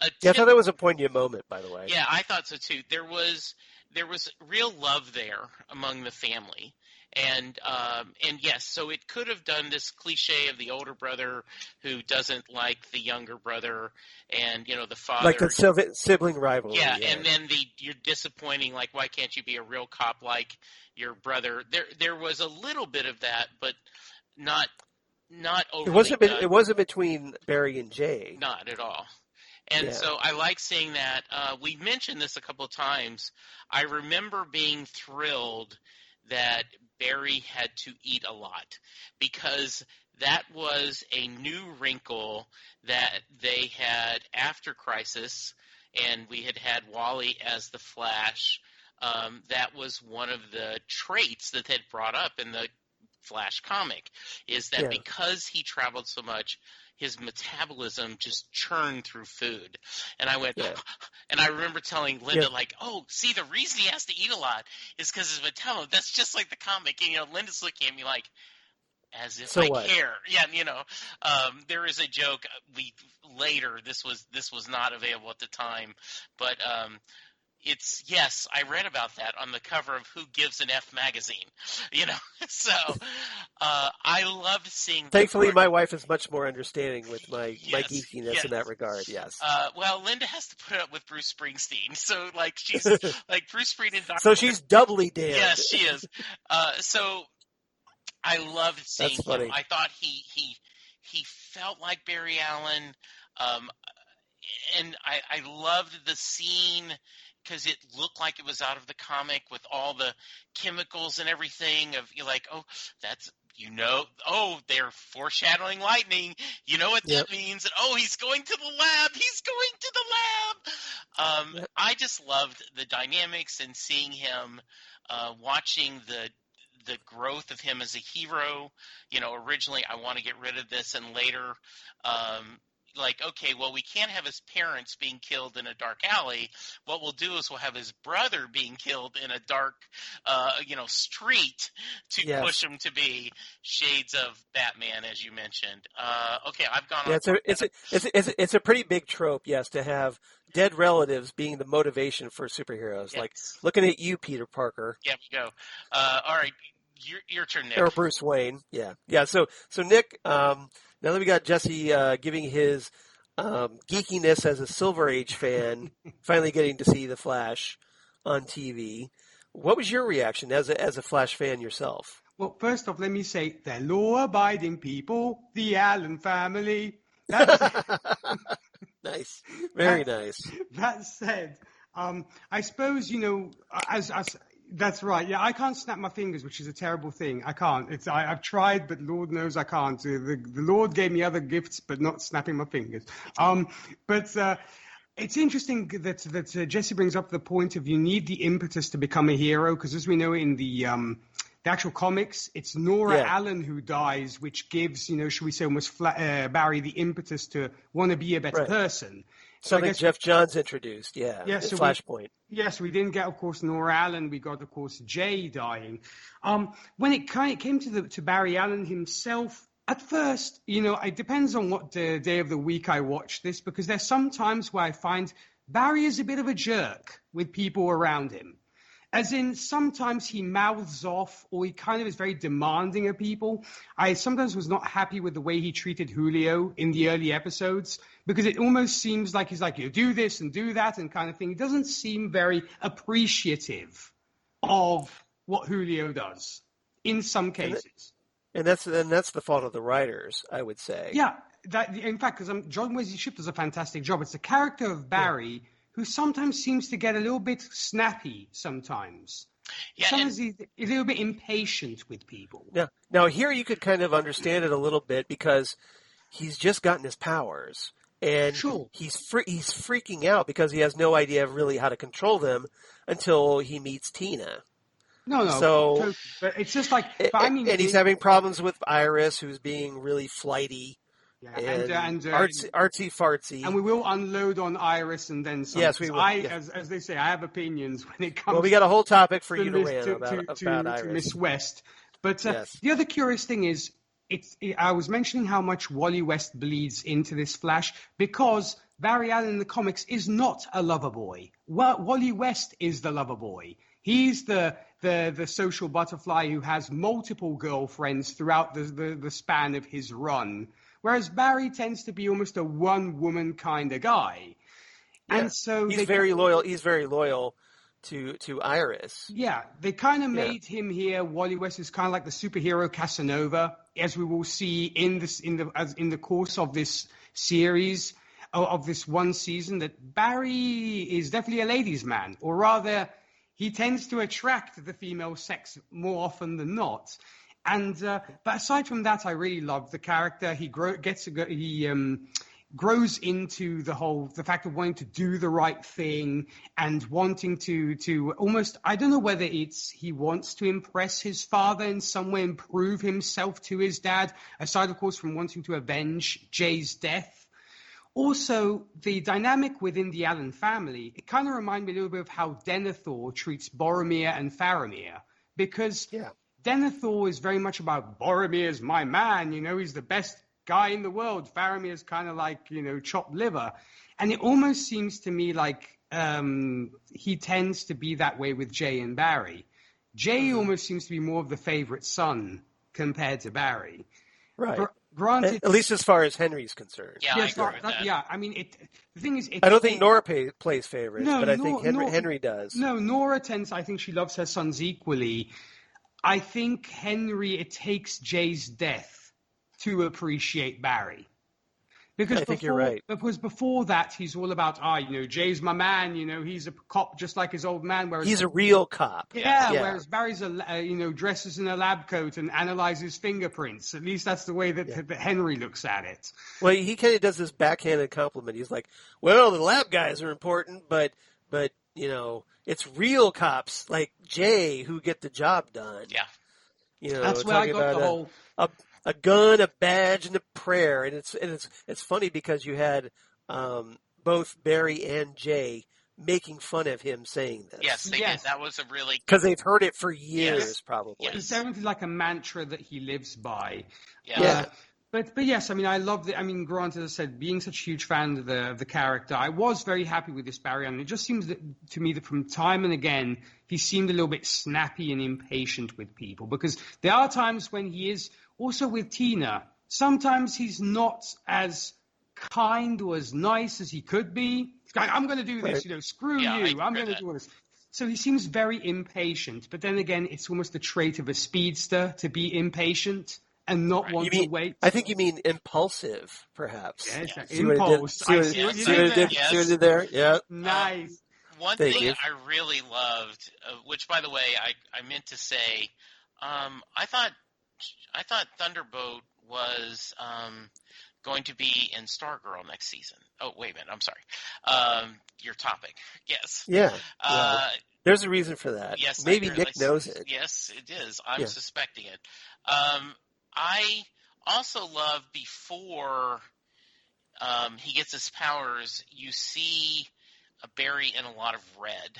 I thought that was a poignant moment, by the way. Yeah, I thought so too. There was real love there among the family. And yes, so it could have done this cliche of the older brother who doesn't like the younger brother, and the father, like the sibling rivalry. Yeah, and then you're disappointing. Like, why can't you be a real cop like your brother? There was a little bit of that, but not overly. It wasn't between Barry and Jay. Not at all. And so I like seeing that. We mentioned this a couple of times. I remember being thrilled that Barry had to eat a lot, because that was a new wrinkle that they had after Crisis, and we had Wally as the Flash. That was one of the traits that they'd brought up in the Flash comic, is that because he traveled so much, his metabolism just churned through food. And I went, and I remember telling Linda, like, oh, see, the reason he has to eat a lot is because his metabolism. That's just like the comic. And, Linda's looking at me like, as if I care. Yeah, there is a joke. Later, this was not available at the time, but yes, I read about that on the cover of Who Gives an F magazine, so I loved seeing that. Thankfully, my wife is much more understanding with my geekiness in that regard, yes. Well, Linda has to put up with Bruce Springsteen, so like she's like Bruce Springsteen. So she's doubly damned. Yes, she is. So I loved seeing That's funny. him. I thought he felt like Barry Allen, and I loved the scene, because it looked like it was out of the comic with all the chemicals and everything. You're like, oh, that's, they're foreshadowing lightning. You know what that means? And, oh, he's going to the lab. He's going to the lab. I just loved the dynamics and seeing him, watching the growth of him as a hero. Originally I want to get rid of this, and later, okay, well, we can't have his parents being killed in a dark alley. What we'll do is we'll have his brother being killed in a dark, street to push him to be shades of Batman, as you mentioned. Okay, I've gone on. It's a pretty big trope, yes, to have dead relatives being the motivation for superheroes. Yes. Like, looking at you, Peter Parker. There we go. All right, your turn, Nick. Or Bruce Wayne. Yeah. So Nick, now that we got Jesse giving his geekiness as a Silver Age fan, finally getting to see the Flash on TV, what was your reaction as a Flash fan yourself? Well, first off, let me say, they're law-abiding people, the Allen family. Nice. Very nice. That said, I suppose, as that's right. Yeah, I can't snap my fingers, which is a terrible thing. I can't. I've tried, but Lord knows I can't. The Lord gave me other gifts, but not snapping my fingers. But it's interesting that Jesse brings up the point of you need the impetus to become a hero, because as we know in the actual comics, it's Nora Allen who dies, which gives, should we say, almost Barry the impetus to want to be a better person. Something Jeff Johns introduced, so Flashpoint. Yes, we didn't get, of course, Nora Allen. We got, of course, Jay dying. When it came to Barry Allen himself, at first, it depends on what day of the week I watch this, because there's some times where I find Barry is a bit of a jerk with people around him. As in, sometimes he mouths off, or he kind of is very demanding of people. I sometimes was not happy with the way he treated Julio in the early episodes, because it almost seems like he's like, you do this and do that and kind of thing. He doesn't seem very appreciative of what Julio does in some cases. And that's the fault of the writers, I would say. Yeah, in fact, because John Wesley Shipp does a fantastic job. It's the character of Barry who sometimes seems to get a little bit snappy sometimes. Yeah, sometimes he's a little bit impatient with people. Now here you could kind of understand it a little bit, because he's just gotten his powers. and Sure. he's freaking out because he has no idea really how to control them until he meets Tina. No, So, totally. But it's just like, but I mean, and he's having problems with Iris, who's being really flighty yeah, and artsy fartsy. And we will unload on Iris and then some. Yes, we will. Yes. As they say, I have opinions when it comes. Well, we got a whole topic for you to Miss, rant about Iris. To Miss West. But Yes. The other curious thing is, I was mentioning how much Wally West bleeds into this Flash because Barry Allen in the comics is not a lover boy. Wally West is the lover boy. He's the social butterfly who has multiple girlfriends throughout the span of his run, whereas Barry tends to be almost a one-woman kind of guy. Yeah. And so he's very loyal. He's very loyal to Iris. Yeah, they kind of made him here. Wally West is kind of like the superhero Casanova, as we will see in the course of this series of this one season. That Barry is definitely a ladies' man, or rather, he tends to attract the female sex more often than not. And but aside from that, I really love the character. He grows into the fact of wanting to do the right thing and wanting to almost, I don't know whether it's he wants to impress his father in some way and prove himself to his dad, aside, of course, from wanting to avenge Jay's death. Also, the dynamic within the Allen family, it kind of reminds me a little bit of how Denethor treats Boromir and Faramir, because Denethor is very much about Boromir's my man, he's the best guy in the world. Faramir is kind of like, chopped liver. And it almost seems to me like he tends to be that way with Jay and Barry. Jay almost seems to be more of the favorite son compared to Barry. Right. Granted, at least as far as Henry's concerned. Yeah, yes, I agree with that. Yeah, I mean, the thing is... I don't think Nora plays favorites, No, but I think Henry does. No, Nora I think she loves her sons equally. I think Henry, it takes Jay's death to appreciate Barry. Because I think you're right. Because before that, he's all about, Jay's my man, he's a cop just like his old man. Whereas he's a real cop. Yeah, whereas Barry's, dresses in a lab coat and analyzes fingerprints. At least that's the way that Henry looks at it. Well, he kind of does this backhanded compliment. He's like, well, the lab guys are important, but it's real cops like Jay who get the job done. Yeah. That's where I got the whole... A gun, a badge, and a prayer, and it's funny because you had both Barry and Jay making fun of him saying this. Yes, they did. That was a really because they've heard it for years, probably. Yes. It's definitely like a mantra that he lives by. Yeah. But yes, I mean, I loved it. I mean, granted, as I said, being such a huge fan of the character, I was very happy with this Barry Allen. It just seems to me that from time and again, he seemed a little bit snappy and impatient with people, because there are times when he is also with Tina. Sometimes he's not as kind or as nice as he could be. He's like, I'm going to do this, screw you. I'm going to do this. So he seems very impatient. But then again, it's almost the trait of a speedster to be impatient and not want to wait. I think you mean impulsive, perhaps. Yes, impulse. See what I did there? Yeah. Nice. One thing I really loved, which, by the way, I meant to say, I thought Thunderbolt was going to be in Stargirl next season. Oh, wait a minute. I'm sorry. Your topic. Yes. Yeah. There's a reason for that. Yes. Maybe Nick knows it. Yes, it is. I'm suspecting it. I also love before he gets his powers, you see Barry in a lot of red.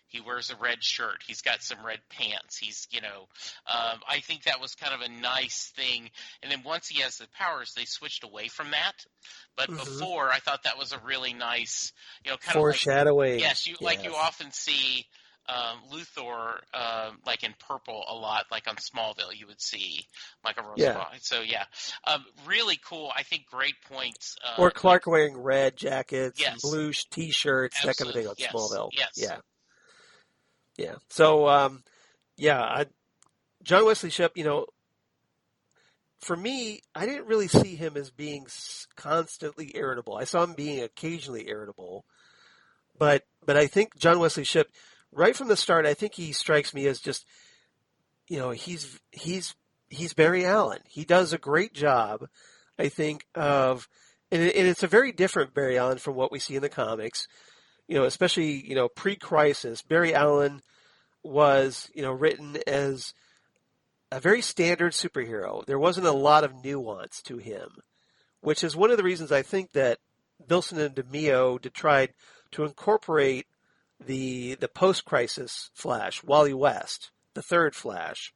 He wears a red shirt. He's got some red pants. He's, I think that was kind of a nice thing. And then once he has the powers, they switched away from that. But before, I thought that was a really nice, kind foreshadowing. of like, you often see Luthor like in purple a lot, like on Smallville, you would see Michael Rosenbaum. So really cool. I think great points. Or Clark wearing red jackets, and blue T-shirts, that kind of thing on Smallville. Yes. Yeah. So, John Wesley Shipp, for me, I didn't really see him as being constantly irritable. I saw him being occasionally irritable, but I think John Wesley Shipp, right from the start, I think he strikes me as just, he's Barry Allen. He does a great job, I think, of and it's a very different Barry Allen from what we see in the comics. Especially pre-Crisis, Barry Allen was written as a very standard superhero. There wasn't a lot of nuance to him, which is one of the reasons I think that Bilson and DeMeo tried to incorporate the post-Crisis Flash, Wally West, the third Flash,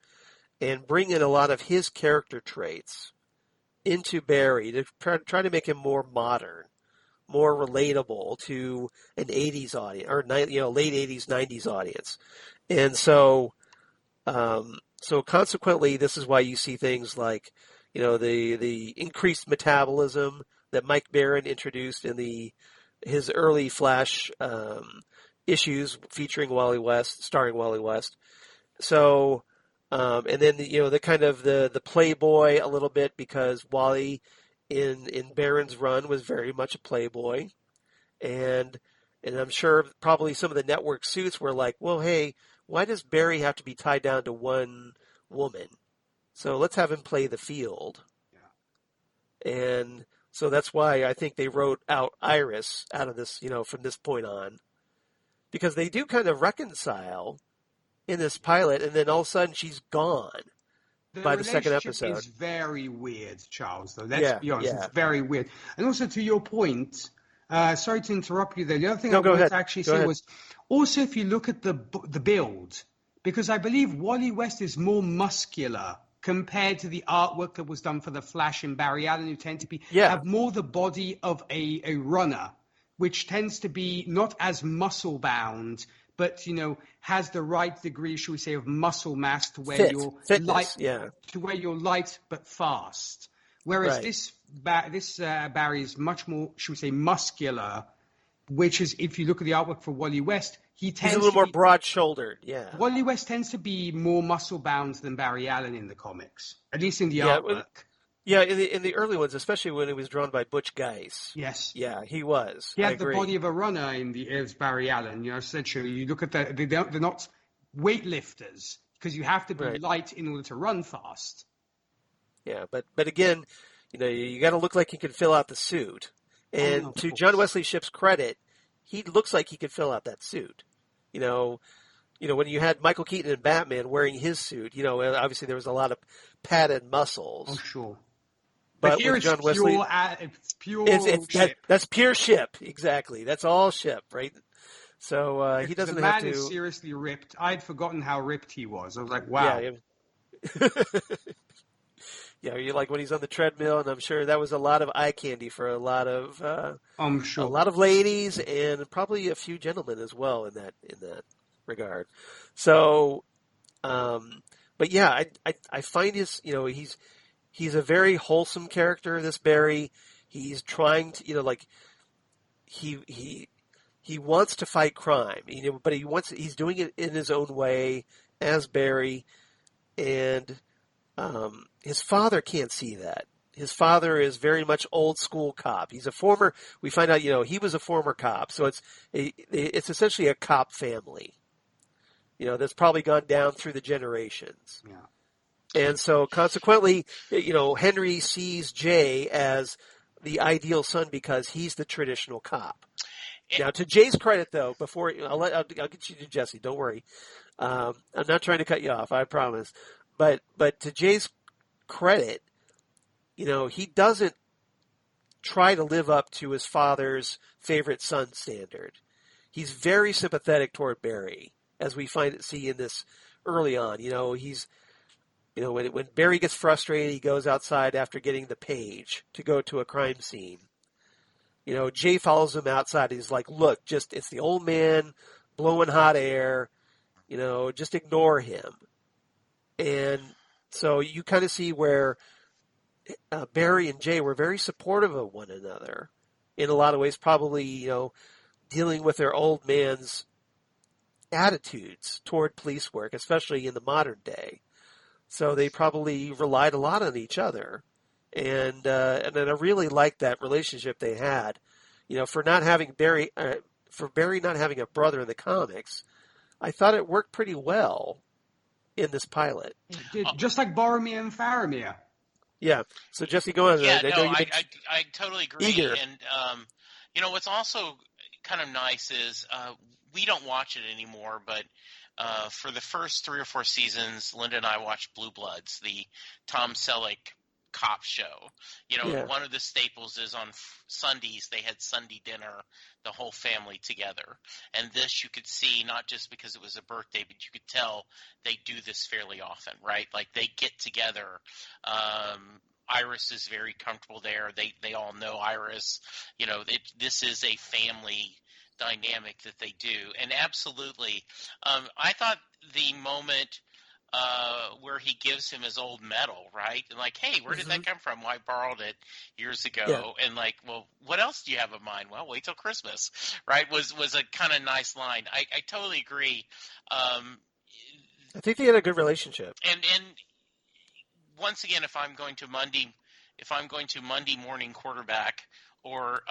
and bring in a lot of his character traits into Barry to try to make him more modern, more relatable to an 80s audience, or late 80s, 90s audience. And so consequently, this is why you see things like, the increased metabolism that Mike Baron introduced in his early Flash issues featuring Wally West, starring Wally West. So, and then the kind of the playboy a little bit, because Wally in Baron's run was very much a playboy, and I'm sure probably some of the network suits were like, well, hey, why does Barry have to be tied down to one woman? So let's have him play the field. Yeah. And so that's why I think they wrote out Iris out of this, from this point on, because they do kind of reconcile in this pilot, and then all of a sudden she's gone by the second episode. It's very weird, Charles, though. Let's be honest, it's very weird. And also, to your point, sorry to interrupt you there. The other thing I wanted to actually say was, also if you look at the build, because I believe Wally West is more muscular compared to the artwork that was done for the Flash and Barry Allen, who tend to have more the body of a runner, which tends to be not as muscle bound, but has the right degree, shall we say, of muscle mass to where you're light but fast. Whereas this Barry is much more, shall we say, muscular, which is, if you look at the artwork for Wally West, he's a little more broad-shouldered. Yeah, Wally West tends to be more muscle bound than Barry Allen in the comics, at least in the artwork. Yeah, in the early ones, especially when it was drawn by Butch Guice. Yes. Yeah, he was. He had the body of a runner as Barry Allen. essentially, you look at they're not weightlifters, because you have to be light in order to run fast. Yeah, but again, you got to look like you can fill out the suit. And to John Wesley Shipp's credit, he looks like he could fill out that suit. When you had Michael Keaton and Batman wearing his suit, obviously there was a lot of padded muscles. Oh, sure. But here with John Wesley, it's pure Shipp. That's pure Shipp, exactly. That's all Shipp, right? So he doesn't have to. The man is seriously ripped. I'd forgotten how ripped he was. I was like, wow. Yeah, yeah, you like when he's on the treadmill, and I'm sure that was a lot of eye candy for a lot of. I'm sure. A lot of ladies and probably a few gentlemen as well in that regard. So, but yeah, I find he's a very wholesome character, this Barry. He's trying to, he wants to fight crime, but he's doing it in his own way as Barry, and his father can't see that. His father is very much old school cop. He's we find out, he was a former cop, so it's essentially a cop family, that's probably gone down through the generations. Yeah. And so consequently, Henry sees Jay as the ideal son because he's the traditional cop. Now, to Jay's credit, though, I'll get you to Jesse. Don't worry. I'm not trying to cut you off. I promise. But to Jay's credit, he doesn't try to live up to his father's favorite son standard. He's very sympathetic toward Barry, as we see in this early on. He's when Barry gets frustrated, he goes outside after getting the page to go to a crime scene. Jay follows him outside. He's like, look, it's the old man blowing hot air. Just ignore him. And so you kind of see where Barry and Jay were very supportive of one another in a lot of ways, probably, dealing with their old man's attitudes toward police work, especially in the modern day. So they probably relied a lot on each other, and I really liked that relationship they had. For not having Barry not having a brother in the comics, I thought it worked pretty well in this pilot. Just like Boromir and Faramir. Yeah. So Jesse, go on. Yeah, I no, know you've been I totally agree. eager. And what's also kind of nice is we don't watch it anymore, but for the first 3 or 4 seasons, Linda and I watched Blue Bloods, the Tom Selleck cop show. And one of the staples is on Sundays they had Sunday dinner, the whole family together. And this you could see, not just because it was a birthday, but you could tell they do this fairly often, right? Like they get together. Iris is very comfortable there. They all know Iris. This is a family dynamic that they do. And absolutely, I thought the moment where he gives him his old medal, right? And like, hey, where did that come from? Well, I borrowed it years ago. Yeah. And like, well, what else do you have in mind? Well, wait till Christmas, right? Was a kind of nice line. I totally agree. I think they had a good relationship. And once again, if I'm going to Monday morning quarterback or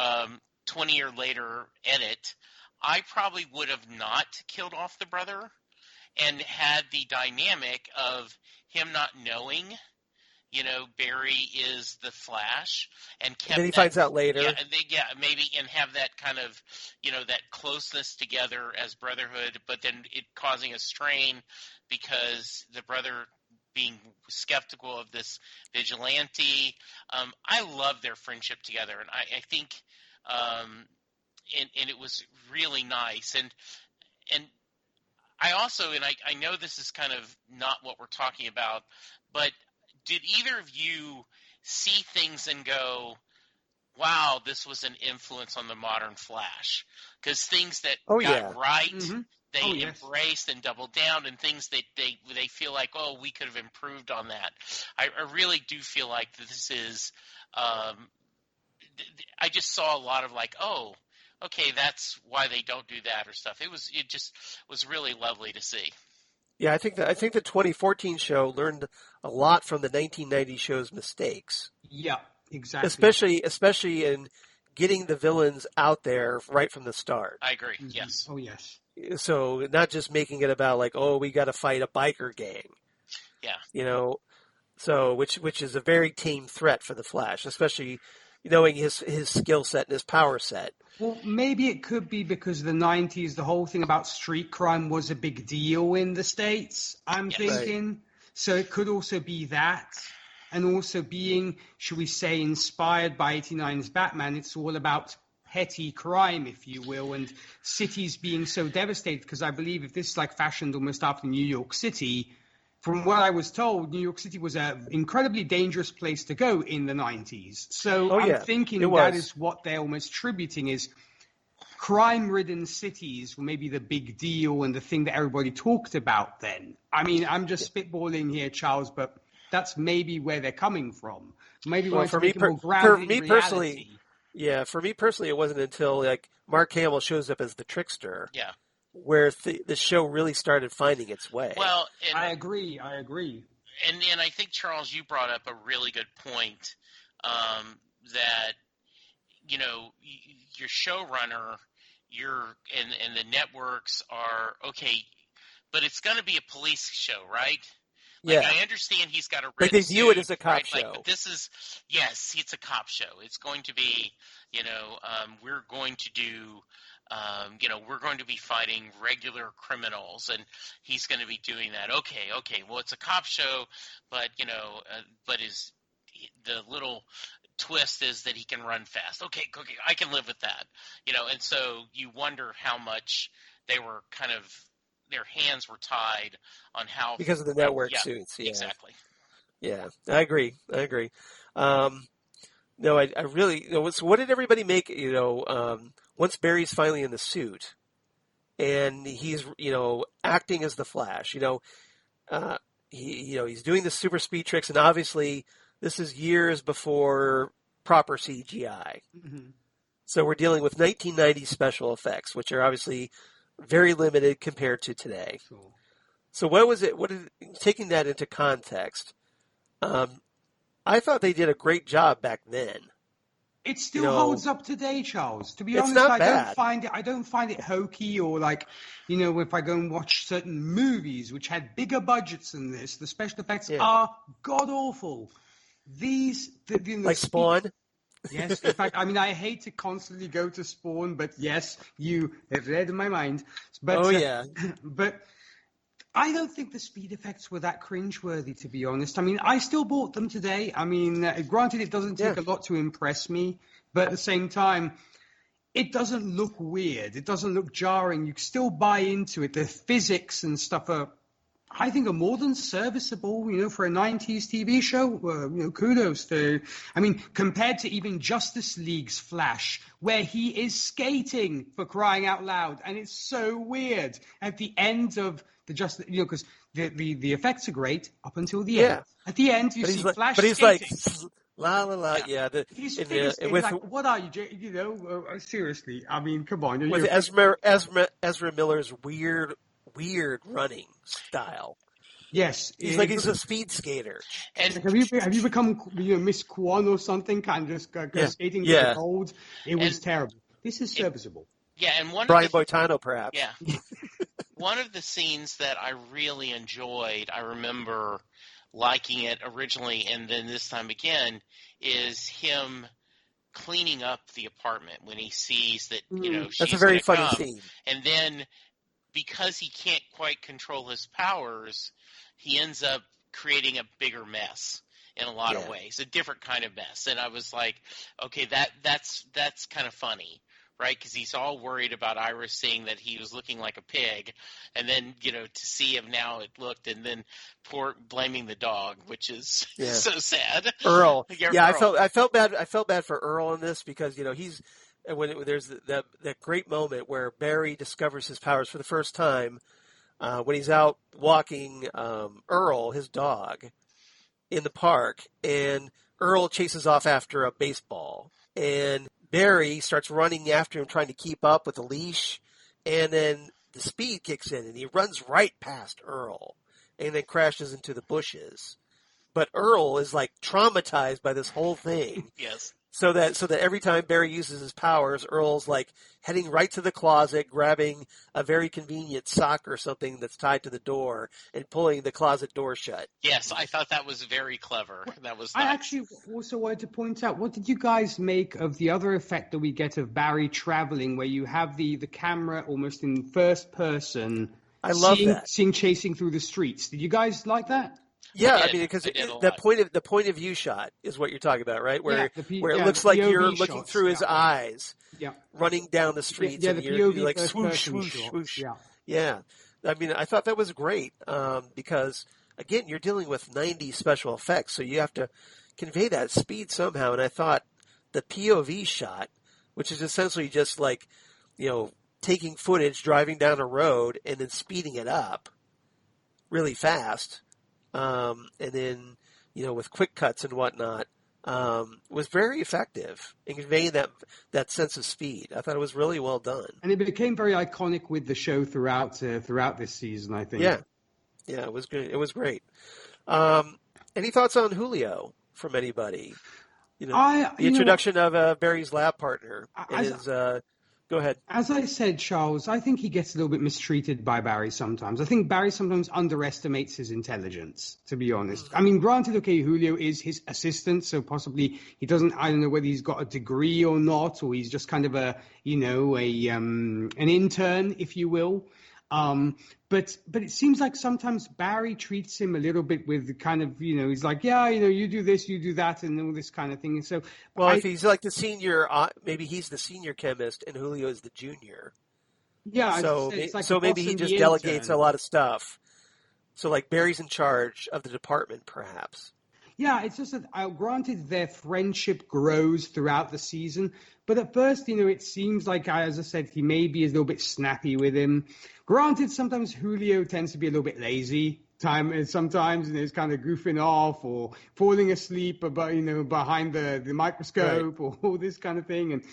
20 year later edit, I probably would have not killed off the brother and had the dynamic of him not knowing, Barry is the Flash, and kept. And then he finds out later. Yeah, maybe, and have that kind of, that closeness together as brotherhood, but then it causing a strain because the brother being skeptical of this vigilante. I love their friendship together, and I think, and it was really nice, and I also, and I know this is kind of not what we're talking about, but did either of you see things and go, wow, this was an influence on the modern Flash? Because things that got right, they embraced and doubled down, and things that they feel like, oh, we could have improved on that. I really do feel like this is I just saw a lot of like, oh, okay, that's why they don't do that or stuff. It just was really lovely to see. Yeah, I think the 2014 show learned a lot from the 1990 show's mistakes. Yeah, exactly. Especially in getting the villains out there right from the start. I agree. Yes. Oh, yes. So not just making it about like, oh, we got to fight a biker gang. Yeah. So which is a very tame threat for the Flash, especially knowing his skill set and his power set. Well, maybe it could be because of the 90s, the whole thing about street crime was a big deal in the States, I'm thinking. Right. So it could also be that. And also being, should we say, inspired by 89's Batman, it's all about petty crime, if you will, and cities being so devastated. Because I believe if this is like fashioned almost after New York City, from what I was told, New York City was an incredibly dangerous place to go in the 90s. So I'm thinking that is what they're almost tributing is crime-ridden cities were maybe the big deal and the thing that everybody talked about then. I mean, I'm just spitballing here, Charles, but that's maybe where they're coming from. Maybe for me personally, it wasn't until like Mark Hamill shows up as the trickster. Yeah. Where the show really started finding its way. Well, I agree. And I think, Charles, you brought up a really good point that, your showrunner, and the networks are, okay, but it's going to be a police show, right? Like, I understand he's got a red like they view suit, it as a cop show. Like, but this is, yes, it's a cop show. It's going to be, we're going to do, we're going to be fighting regular criminals, and he's going to be doing that. Okay. Well, it's a cop show, but the little twist is that he can run fast. Okay, I can live with that. And so you wonder how much they were kind of, their hands were tied on how, because of the network suits. Yeah, exactly. Yeah, I agree. No, I really. So what did everybody make? Once Barry's finally in the suit, and he's acting as the Flash. He's doing the super speed tricks, and obviously this is years before proper CGI. Mm-hmm. So we're dealing with 1990 special effects, which are obviously very limited compared to today. Cool. So what was it? Taking that into context? I thought they did a great job back then. It still holds up today, Charles. To be honest, I don't find it hokey or like, if I go and watch certain movies which had bigger budgets than this, the special effects are god awful. Like Spawn? Yes, in fact, I mean, I hate to constantly go to Spawn, but yes, you have read my mind. But, yeah. But I don't think the speed effects were that cringeworthy, to be honest. I mean, I still bought them today. I mean, granted, it doesn't take a lot to impress me, but at the same time, it doesn't look weird. It doesn't look jarring. You still buy into it. The physics and stuff I think, are more than serviceable, for a 90s TV show. Kudos to, I mean, compared to even Justice League's Flash, where he is skating, for crying out loud. And it's so weird at the end of the Justice, because the effects are great up until the end. At the end, you see Flash but he's skating. like, la la la, yeah. He's like, what are you, seriously? I mean, come on. With Ezra Miller's weird running style. Yes, he's a speed skater. And have you become Miss Kwan or something? Kind of just skating to the cold. It was terrible. This is serviceable. Yeah, and Brian Boitano, perhaps. Yeah, one of the scenes that I really enjoyed, I remember liking it originally, and then this time again, is him cleaning up the apartment when he sees that she's that's a very funny come. Scene. And then, because he can't quite control his powers, he ends up creating a bigger mess in a lot of ways, a different kind of mess. And I was like, okay, that's kind of funny, right? Because he's all worried about Iris seeing that he was looking like a pig, and then to see him now it looked, and then blaming the dog, which is so sad. Earl, Earl. I felt bad for Earl in this because he's. There's that great moment where Barry discovers his powers for the first time when he's out walking Earl, his dog, in the park, and Earl chases off after a baseball, and Barry starts running after him, trying to keep up with the leash, and then the speed kicks in, and he runs right past Earl, and then crashes into the bushes. But Earl is like traumatized by this whole thing. Yes. So that every time Barry uses his powers, Earl's like heading right to the closet, grabbing a very convenient sock or something that's tied to the door, and pulling the closet door shut. Yes, I thought that was very clever. That was. I actually also wanted to point out, what did you guys make of the other effect that we get of Barry traveling, where you have the camera almost in first person? I love that. Seeing chasing through the streets. Did you guys like that? Yeah, I mean, because the point of view shot is what you're talking about, right? Where it looks like you're looking shots, through his eyes, running down the streets, and you're like swoosh, swoosh, swoosh. Yeah. I mean, I thought that was great because, again, you're dealing with 90s special effects, so you have to convey that speed somehow. And I thought the POV shot, which is essentially just like, taking footage, driving down a road, and then speeding it up really fast. And then, with quick cuts and whatnot, was very effective in conveying that sense of speed. I thought it was really well done. And it became very iconic with the show throughout this season, I think. Yeah, it was good. It was great. Any thoughts on Julio from anybody? The introduction of Barry's lab partner is. Go ahead. As I said, Charles, I think he gets a little bit mistreated by Barry sometimes. I think Barry sometimes underestimates his intelligence, to be honest. I mean, granted, okay, Julio is his assistant, so possibly he doesn't, I don't know whether he's got a degree or not, or he's just kind of an intern, if you will. But it seems like sometimes Barry treats him a little bit with kind of, he's like, you do this, you do that, and all this kind of thing. And so, if he's like the senior, maybe he's the senior chemist and Julio is the junior. Yeah. So maybe he just delegates a lot of stuff. So like Barry's in charge of the department, perhaps. Yeah, it's just that, granted, their friendship grows throughout the season. But at first, it seems like, as I said, he maybe is a little bit snappy with him. Granted, sometimes Julio tends to be a little bit lazy. Sometimes, he's kind of goofing off or falling asleep, behind the microscope, right, or all this kind of thing.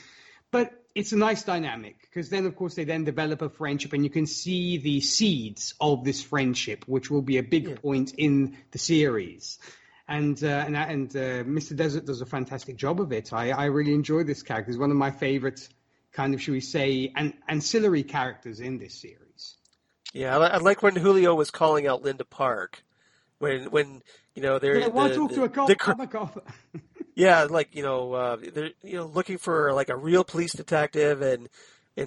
But it's a nice dynamic because then, of course, they then develop a friendship, and you can see the seeds of this friendship, which will be a big point in the series. And Mr. Desert does a fantastic job of it. I really enjoy this character. He's one of my favorite kind of, should we say, ancillary characters in this series. Yeah, I like when Julio was calling out Linda Park when they're Yeah, want to talk to a cop? I'm a cop. yeah, like they're looking for like a real police detective, and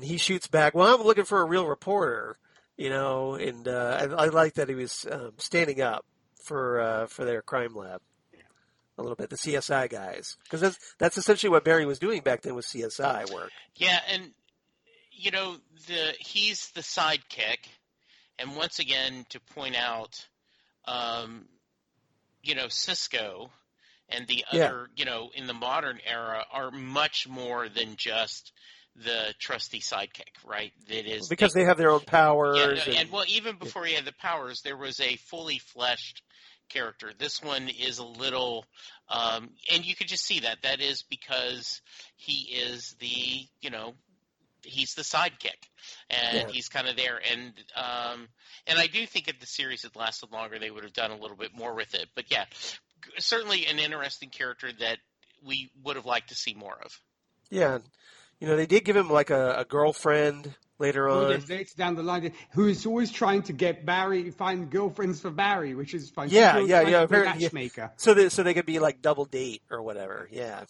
he shoots back. Well, I'm looking for a real reporter, and I like that he was standing up for their crime lab a little bit, the CSI guys, because that's essentially what Barry was doing back then with CSI work. Yeah, and he's the sidekick, and once again to point out, Cisco and the other, in the modern era are much more than just the trusty sidekick, right? That is because they have their own powers. Yeah, and well, even before he had the powers, there was a fully fleshed character. This one is a little, and you could just see that. That is because he is he's the sidekick, and he's kind of there. And I do think if the series had lasted longer, they would have done a little bit more with it. But yeah, certainly an interesting character that we would have liked to see more of. Yeah, they did give him like a girlfriend later on. Yes, later down the line, who is always trying to get Barry, find girlfriends for Barry, which is fun. Yeah. Very matchmaker. So they could be like double date or whatever. Yeah.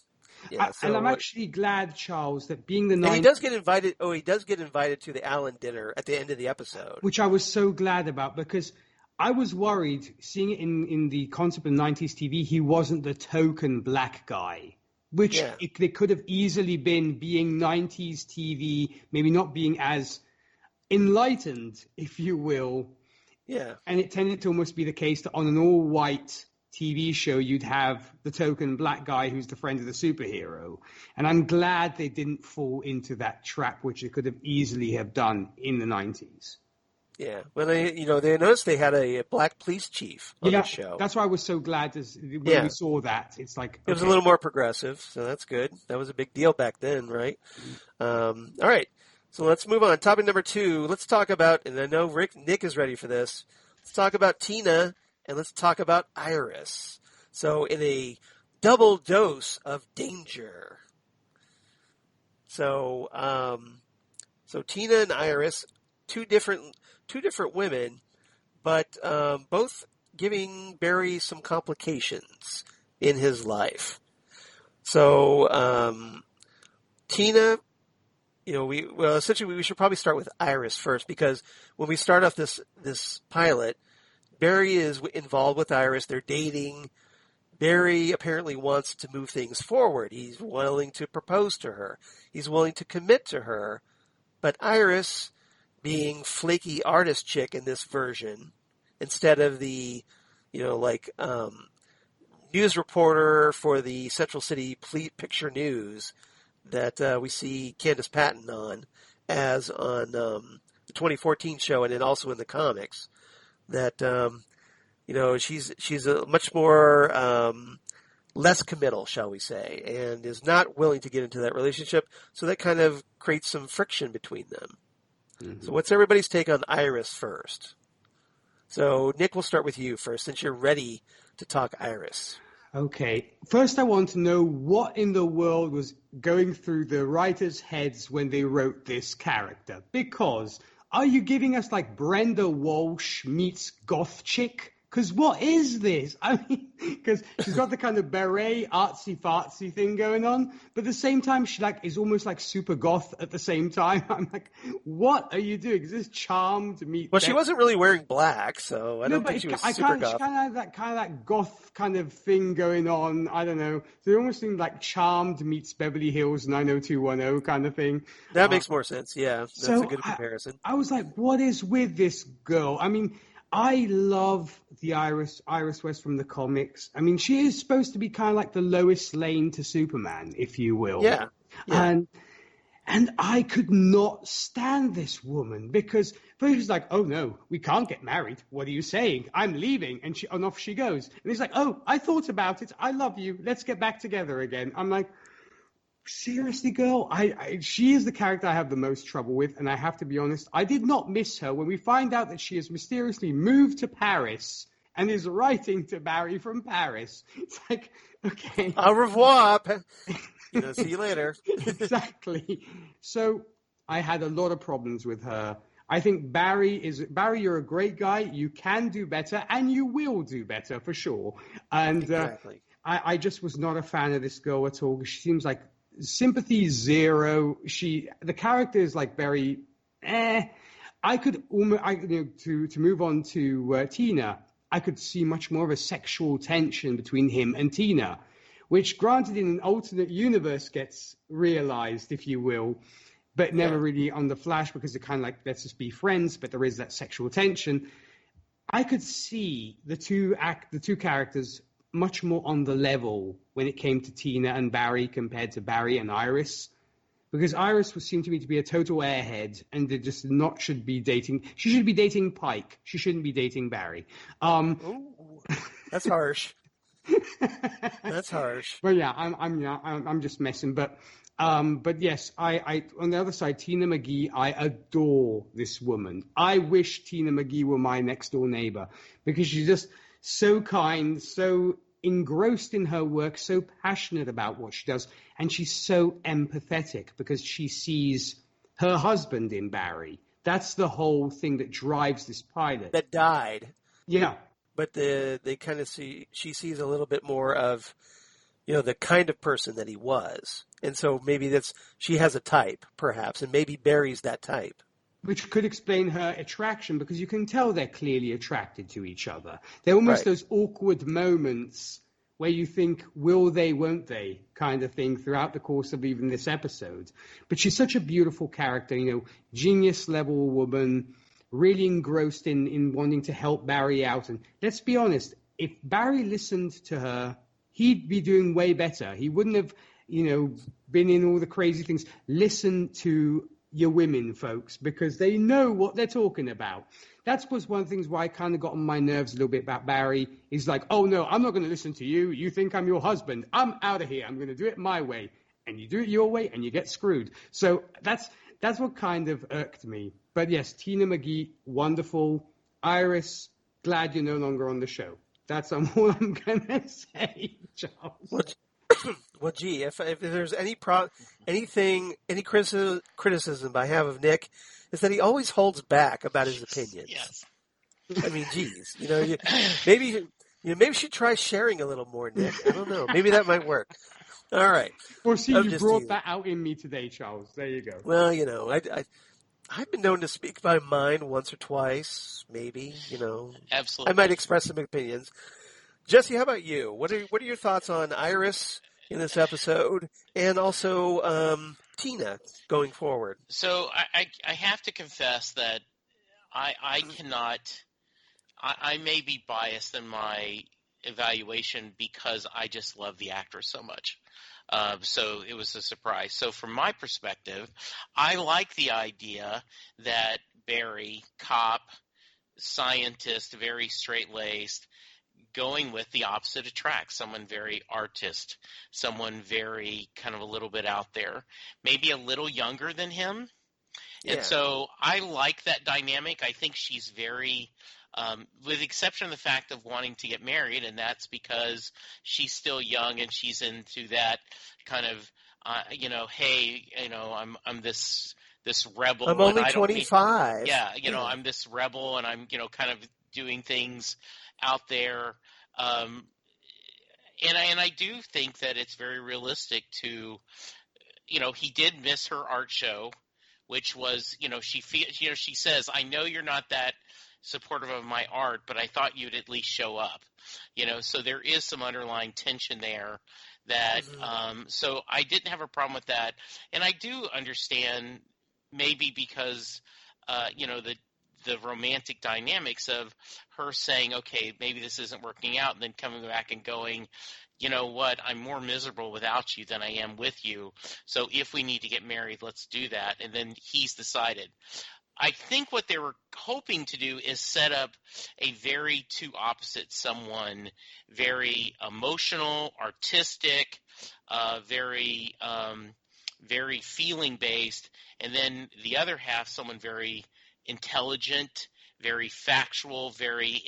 And I'm actually glad, Charles, that being the 90s... And he does get invited. Oh, he does get invited to the Allen dinner at the end of the episode, which I was so glad about, because I was worried seeing it in the concept of 90s TV. He wasn't the token black guy, which they could have easily been, being 90s TV, maybe not being as enlightened, if you will. Yeah. And it tended to almost be the case that on an all-white TV show, you'd have the token black guy who's the friend of the superhero. And I'm glad they didn't fall into that trap, which they could have easily have done in the 90s. Yeah. Well, they noticed they had a black police chief on the show. That's why I was so glad when we saw that. It's like... It was a little more progressive, so that's good. That was a big deal back then, right? All right. So let's move on. Topic number 2. Let's talk about, and I know Nick is ready for this. Let's talk about Tina. And let's talk about Iris. So in a double dose of danger. So Tina and Iris, two different women, but both giving Barry some complications in his life. So Tina, essentially we should probably start with Iris first, because when we start off this pilot, Barry is involved with Iris. They're dating. Barry apparently wants to move things forward. He's willing to propose to her. He's willing to commit to her. But Iris, being flaky artist chick in this version, instead of the, news reporter for the Central City Picture News that we see Candace Patton on, as on the 2014 show and then also in the comics. That she's a much more less committal, shall we say, and is not willing to get into that relationship. So that kind of creates some friction between them. Mm-hmm. So what's everybody's take on Iris first? So Nick, we'll start with you first, since you're ready to talk Iris. Okay. First, I want to know what in the world was going through the writers' heads when they wrote this character, because... Are you giving us like Brenda Walsh meets goth chick? Because what is this? I mean, because she's got the kind of beret artsy-fartsy thing going on, but at the same time, she is almost like super goth at the same time. I'm like, what are you doing? Is this Charmed meet... Well, she wasn't really wearing black, so I don't think she was super goth. She kind of had that goth kind of thing going on. I don't know. So it almost seemed like Charmed meets Beverly Hills 90210 kind of thing. That makes more sense, yeah. That's a good comparison. I was like, what is with this girl? I mean... I love the Iris West from the comics. I mean, she is supposed to be kind of like the Lois Lane to Superman, if you will. Yeah. And I could not stand this woman, because first she's like, oh no, we can't get married. What are you saying? I'm leaving. And off she goes. And he's like, oh, I thought about it. I love you. Let's get back together again. I'm like, seriously, girl, she is the character I have the most trouble with, and I have to be honest, I did not miss her when we find out that she has mysteriously moved to Paris and is writing to Barry from Paris. It's like, okay. Au revoir. See you later. Exactly. So I had a lot of problems with her. I think Barry, you're a great guy. You can do better, and you will do better for sure. And Exactly. I just was not a fan of this girl at all. She seems like sympathy zero. The character is like very, I could almost, to move on to Tina, I could see much more of a sexual tension between him and Tina, which granted in an alternate universe gets realized, if you will, but never really on the Flash because they're kind of like, let's just be friends, but there is that sexual tension. I could see the two characters much more on the level when it came to Tina and Barry compared to Barry and Iris. Because Iris seemed to me to be a total airhead and they just should be dating. She should be dating Pike. She shouldn't be dating Barry. Ooh, that's harsh. That's harsh. But yeah, I'm just messing. But yes, I on the other side, Tina McGee, I adore this woman. I wish Tina McGee were my next door neighbor because she's just so kind, so engrossed in her work, so passionate about what she does, and she's so empathetic because she sees her husband in Barry. That's the whole thing that drives this pilot. That died. Yeah. But they kind of she sees a little bit more of, the kind of person that he was. And so maybe she has a type, perhaps, and maybe Barry's that type. Which could explain her attraction, because you can tell they're clearly attracted to each other. They're almost those awkward moments where you think, will they, won't they, kind of thing throughout the course of even this episode. But she's such a beautiful character, genius-level woman, really engrossed in wanting to help Barry out. And let's be honest, if Barry listened to her, he'd be doing way better. He wouldn't have, been in all the crazy things. Listen to your women, folks, because they know what they're talking about. That was one of the things why I kind of got on my nerves a little bit about Barry. He's like, oh, no, I'm not going to listen to you. You think I'm your husband. I'm out of here. I'm going to do it my way. And you do it your way, and you get screwed. So that's what kind of irked me. But yes, Tina McGee, wonderful. Iris, glad you're no longer on the show. That's all I'm going to say, Charles. Well, gee, if there's any criticism I have of Nick, is that he always holds back about his opinions. Yes. I mean, geez, maybe you should try sharing a little more, Nick. I don't know. Maybe that might work. All right. Well, see, you brought that out in me today, Charles. There you go. Well, I've been known to speak my mind once or twice, maybe. Absolutely. I might express some opinions. Jesse, how about you? What are your thoughts on Iris in this episode, and also Tina going forward? So I have to confess that I cannot. I may be biased in my evaluation because I just love the actress so much. So it was a surprise. So from my perspective, I like the idea that Barry, cop, scientist, very straight-laced, going with the opposite attracts, someone very artist, someone very kind of a little bit out there, maybe a little younger than him. Yeah. And so I like that dynamic. I think she's very, with the exception of the fact of wanting to get married, and that's because she's still young and she's into that kind of, hey, I'm this rebel. I'm only 25. I'm this rebel and I'm, kind of doing things out there. And I do think that it's very realistic to, he did miss her art show, which was, she says, I know you're not that supportive of my art, but I thought you'd at least show up, so there is some underlying tension there that, so I didn't have a problem with that. And I do understand maybe because, the romantic dynamics of her saying, okay, maybe this isn't working out, and then coming back and going, you know what, I'm more miserable without you than I am with you. So if we need to get married, let's do that. And then he's decided. I think what they were hoping to do is set up a very two opposite someone, very emotional, artistic, very feeling based, and then the other half, someone very intelligent, very factual, very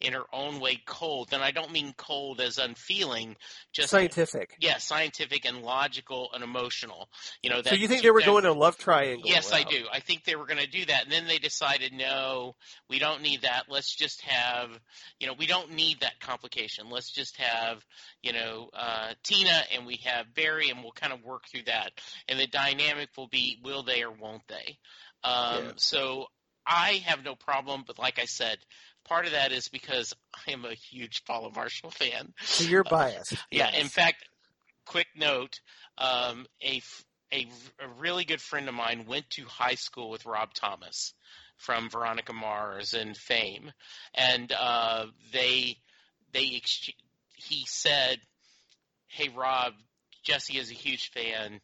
in her own way cold. And I don't mean cold as unfeeling, just scientific. Yeah, scientific and logical and emotional. That, so you think they were going a love triangle? Yes, route? I do. I think they were going to do that. And then they decided, no, we don't need that. Let's just have, we don't need that complication. Let's just have, Tina and we have Barry, and we'll kind of work through that. And the dynamic will be, will they or won't they? So I have no problem. But like I said, part of that is because I am a huge Paula Marshall fan. So you're biased. Yeah. Yes. In fact, quick note, a really good friend of mine went to high school with Rob Thomas from Veronica Mars and Fame, and he said, "Hey Rob, Jesse is a huge fan.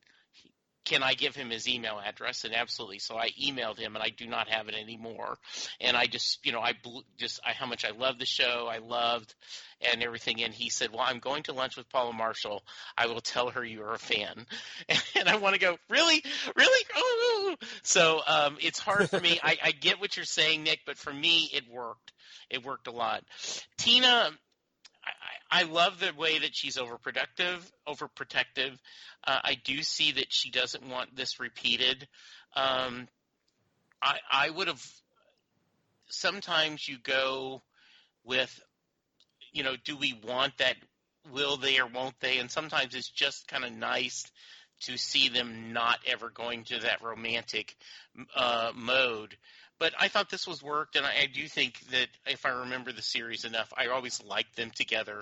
Can I give him his email address?" And absolutely. So I emailed him, and I do not have it anymore. And I just, how much I love the show, I loved and everything. And he said, "Well, I'm going to lunch with Paula Marshall. I will tell her you are a fan." And I want to go, really? Oh. So it's hard for me. I get what you're saying, Nick, but for me, it worked. It worked a lot. Tina, I love the way that she's overprotective. I do see that she doesn't want this repeated. I would have – sometimes you go with, do we want that, will they or won't they? And sometimes it's just kind of nice to see them not ever going to that romantic mode. But I thought this was worked, and I do think that if I remember the series enough, I always liked them together.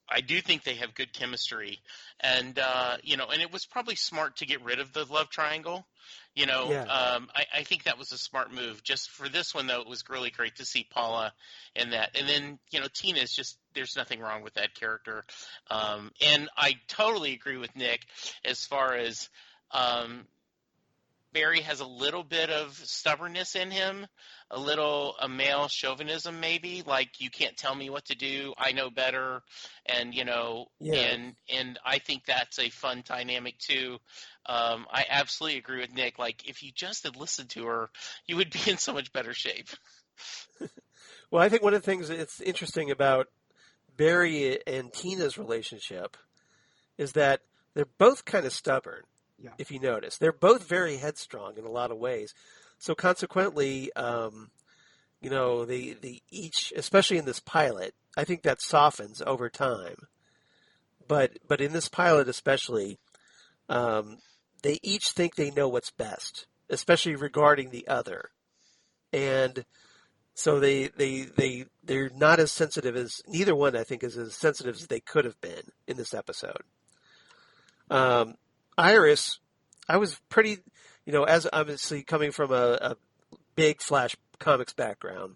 I do think they have good chemistry, and and it was probably smart to get rid of the love triangle. I think that was a smart move. Just for this one, though, it was really great to see Paula in that, and then Tina is just, there's nothing wrong with that character, and I totally agree with Nick as far as. Barry has a little bit of stubbornness in him, a male chauvinism maybe, like you can't tell me what to do, I know better, and and I think that's a fun dynamic too. I absolutely agree with Nick. Like if you just had listened to her, you would be in so much better shape. Well, I think one of the things that's interesting about Barry and Tina's relationship is that they're both kind of stubborn. Yeah. If you notice, they're both very headstrong in a lot of ways. So consequently, they each, especially in this pilot, I think that softens over time. But in this pilot especially, they each think they know what's best, especially regarding the other, and so they're not as sensitive as neither one. I think is as sensitive as they could have been in this episode. Iris, I was pretty, as obviously coming from a big Flash comics background,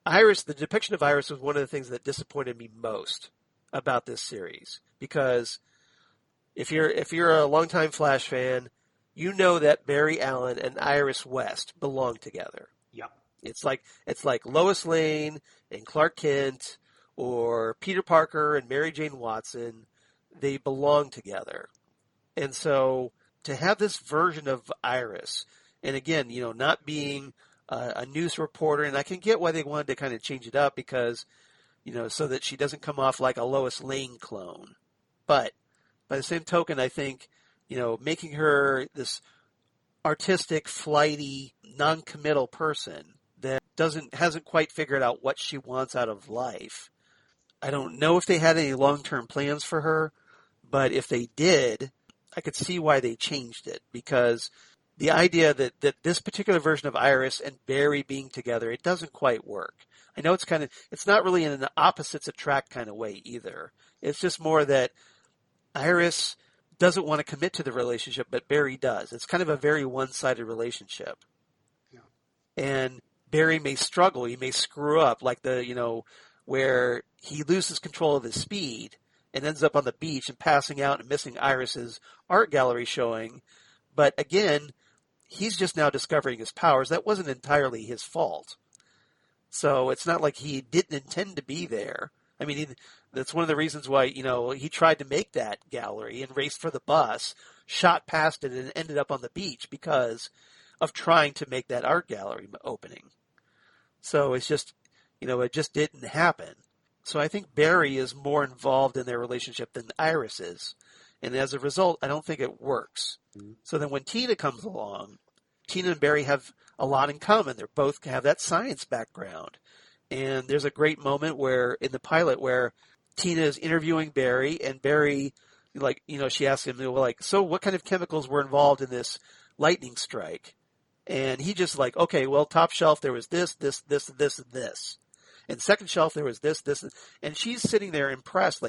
Iris, the depiction of Iris was one of the things that disappointed me most about this series. Because if you're a longtime Flash fan, you know that Barry Allen and Iris West belong together. Yep. It's like Lois Lane and Clark Kent, or Peter Parker and Mary Jane Watson. They belong together. And so to have this version of Iris, and again, not being a news reporter, and I can get why they wanted to kind of change it up because, so that she doesn't come off like a Lois Lane clone. But by the same token, I think, making her this artistic, flighty, non-committal person that hasn't quite figured out what she wants out of life. I don't know if they had any long-term plans for her, but if they did, I could see why they changed it, because the idea that this particular version of Iris and Barry being together, it doesn't quite work. I know it's not really in an opposites attract kind of way either. It's just more that Iris doesn't want to commit to the relationship, but Barry does. It's kind of a very one-sided relationship. Yeah. And Barry may struggle. He may screw up, like where he loses control of his speed and ends up on the beach and passing out and missing Iris's art gallery showing. But again, he's just now discovering his powers. That wasn't entirely his fault. So it's not like he didn't intend to be there. I mean, that's one of the reasons why, he tried to make that gallery and raced for the bus, shot past it, and ended up on the beach because of trying to make that art gallery opening. So it's just, It just didn't happen. So I think Barry is more involved in their relationship than Iris is. And as a result, I don't think it works. So then when Tina comes along, Tina and Barry have a lot in common. They both have that science background. And there's a great moment where in the pilot where Tina is interviewing Barry, and Barry, she asks him, so what kind of chemicals were involved in this lightning strike? And he just okay, well, top shelf, there was this, this, this, this, and this. And second shelf, there was this, this. And she's sitting there impressed,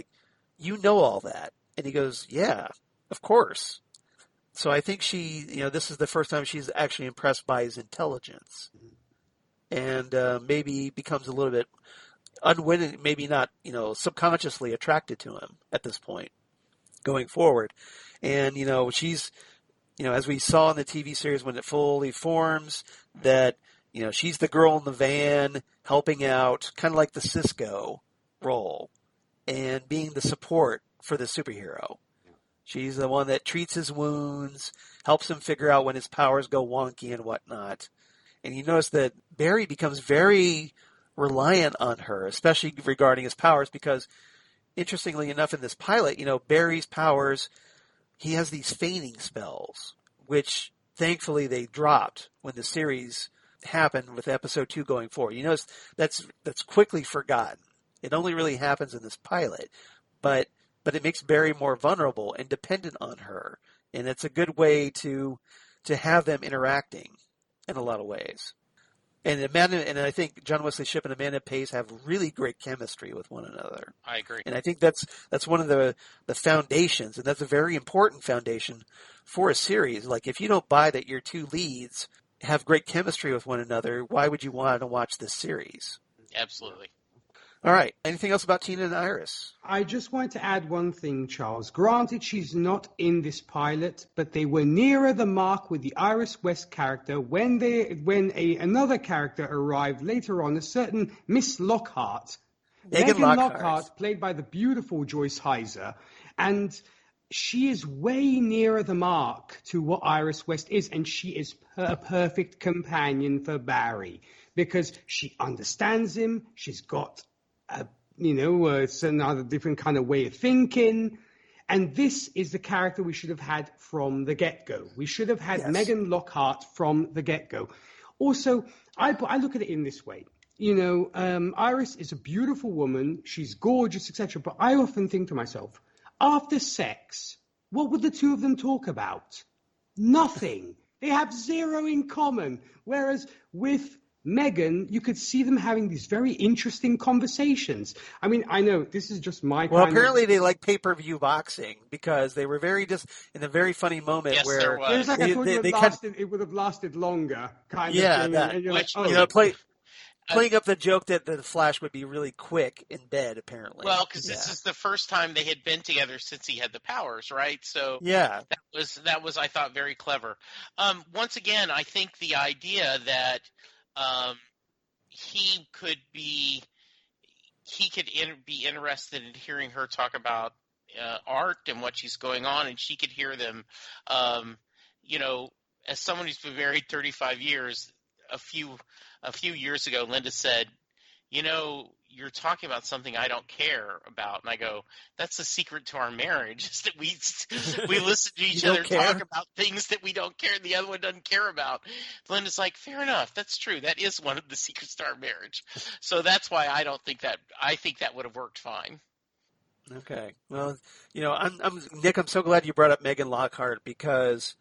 you know all that. And he goes, yeah, of course. So I think this is the first time she's actually impressed by his intelligence. And maybe becomes a little bit unwitting, maybe not, subconsciously attracted to him at this point going forward. And, she's, as we saw in the TV series when it fully forms, that, she's the girl in the van helping out, kind of like the Cisco role, and being the support for the superhero. She's the one that treats his wounds, helps him figure out when his powers go wonky and whatnot. And you notice that Barry becomes very reliant on her, especially regarding his powers, because interestingly enough in this pilot, Barry's powers, he has these feigning spells, which thankfully they dropped when the series happened with episode 2 going forward. You notice that's quickly forgotten. It only really happens in this pilot, but it makes Barry more vulnerable and dependent on her. And it's a good way to have them interacting in a lot of ways. And I think John Wesley Shipp and Amanda Pace have really great chemistry with one another. I agree. And I think that's one of the foundations, and that's a very important foundation for a series. If you don't buy that your two leads have great chemistry with one another, why would you want to watch this series? Absolutely. All right. Anything else about Tina and Iris? I just wanted to add one thing, Charles. Granted, she's not in this pilot, but they were nearer the mark with the Iris West character when another character arrived later on, a certain Miss Lockhart. Megan Lockhart, played by the beautiful Joyce Heiser. And she is way nearer the mark to what Iris West is, and she is a perfect companion for Barry because she understands him. She's got it's another different kind of way of thinking. And this is the character we should have had from the get-go. We should have had Megan Lockhart from the get-go. Also, I look at it in this way. Iris is a beautiful woman. She's gorgeous, etc. But I often think to myself, after sex, what would the two of them talk about? Nothing. They have zero in common. Whereas with Megan, you could see them having these very interesting conversations. I mean, I know this is just my Well, apparently they like pay-per-view boxing because they were in a very funny moment where there was. I thought it would have lasted longer, kind of thing. That. And you're Which, playing up the joke that the Flash would be really quick in bed, apparently. Well, because this is the first time they had been together since he had the powers, right? So that was I thought very clever. Once again, I think the idea that he could be interested in hearing her talk about art and what she's going on, and she could hear them. As someone who's been married 35 years, a few years ago, Linda said, you're talking about something I don't care about. And I go, that's the secret to our marriage, is that we listen to each other talk about things that we don't care and the other one doesn't care about. Linda's like, fair enough. That's true. That is one of the secrets to our marriage. So that's why I think that would have worked fine. Okay. Well, I'm Nick, I'm so glad you brought up Megan Lockhart because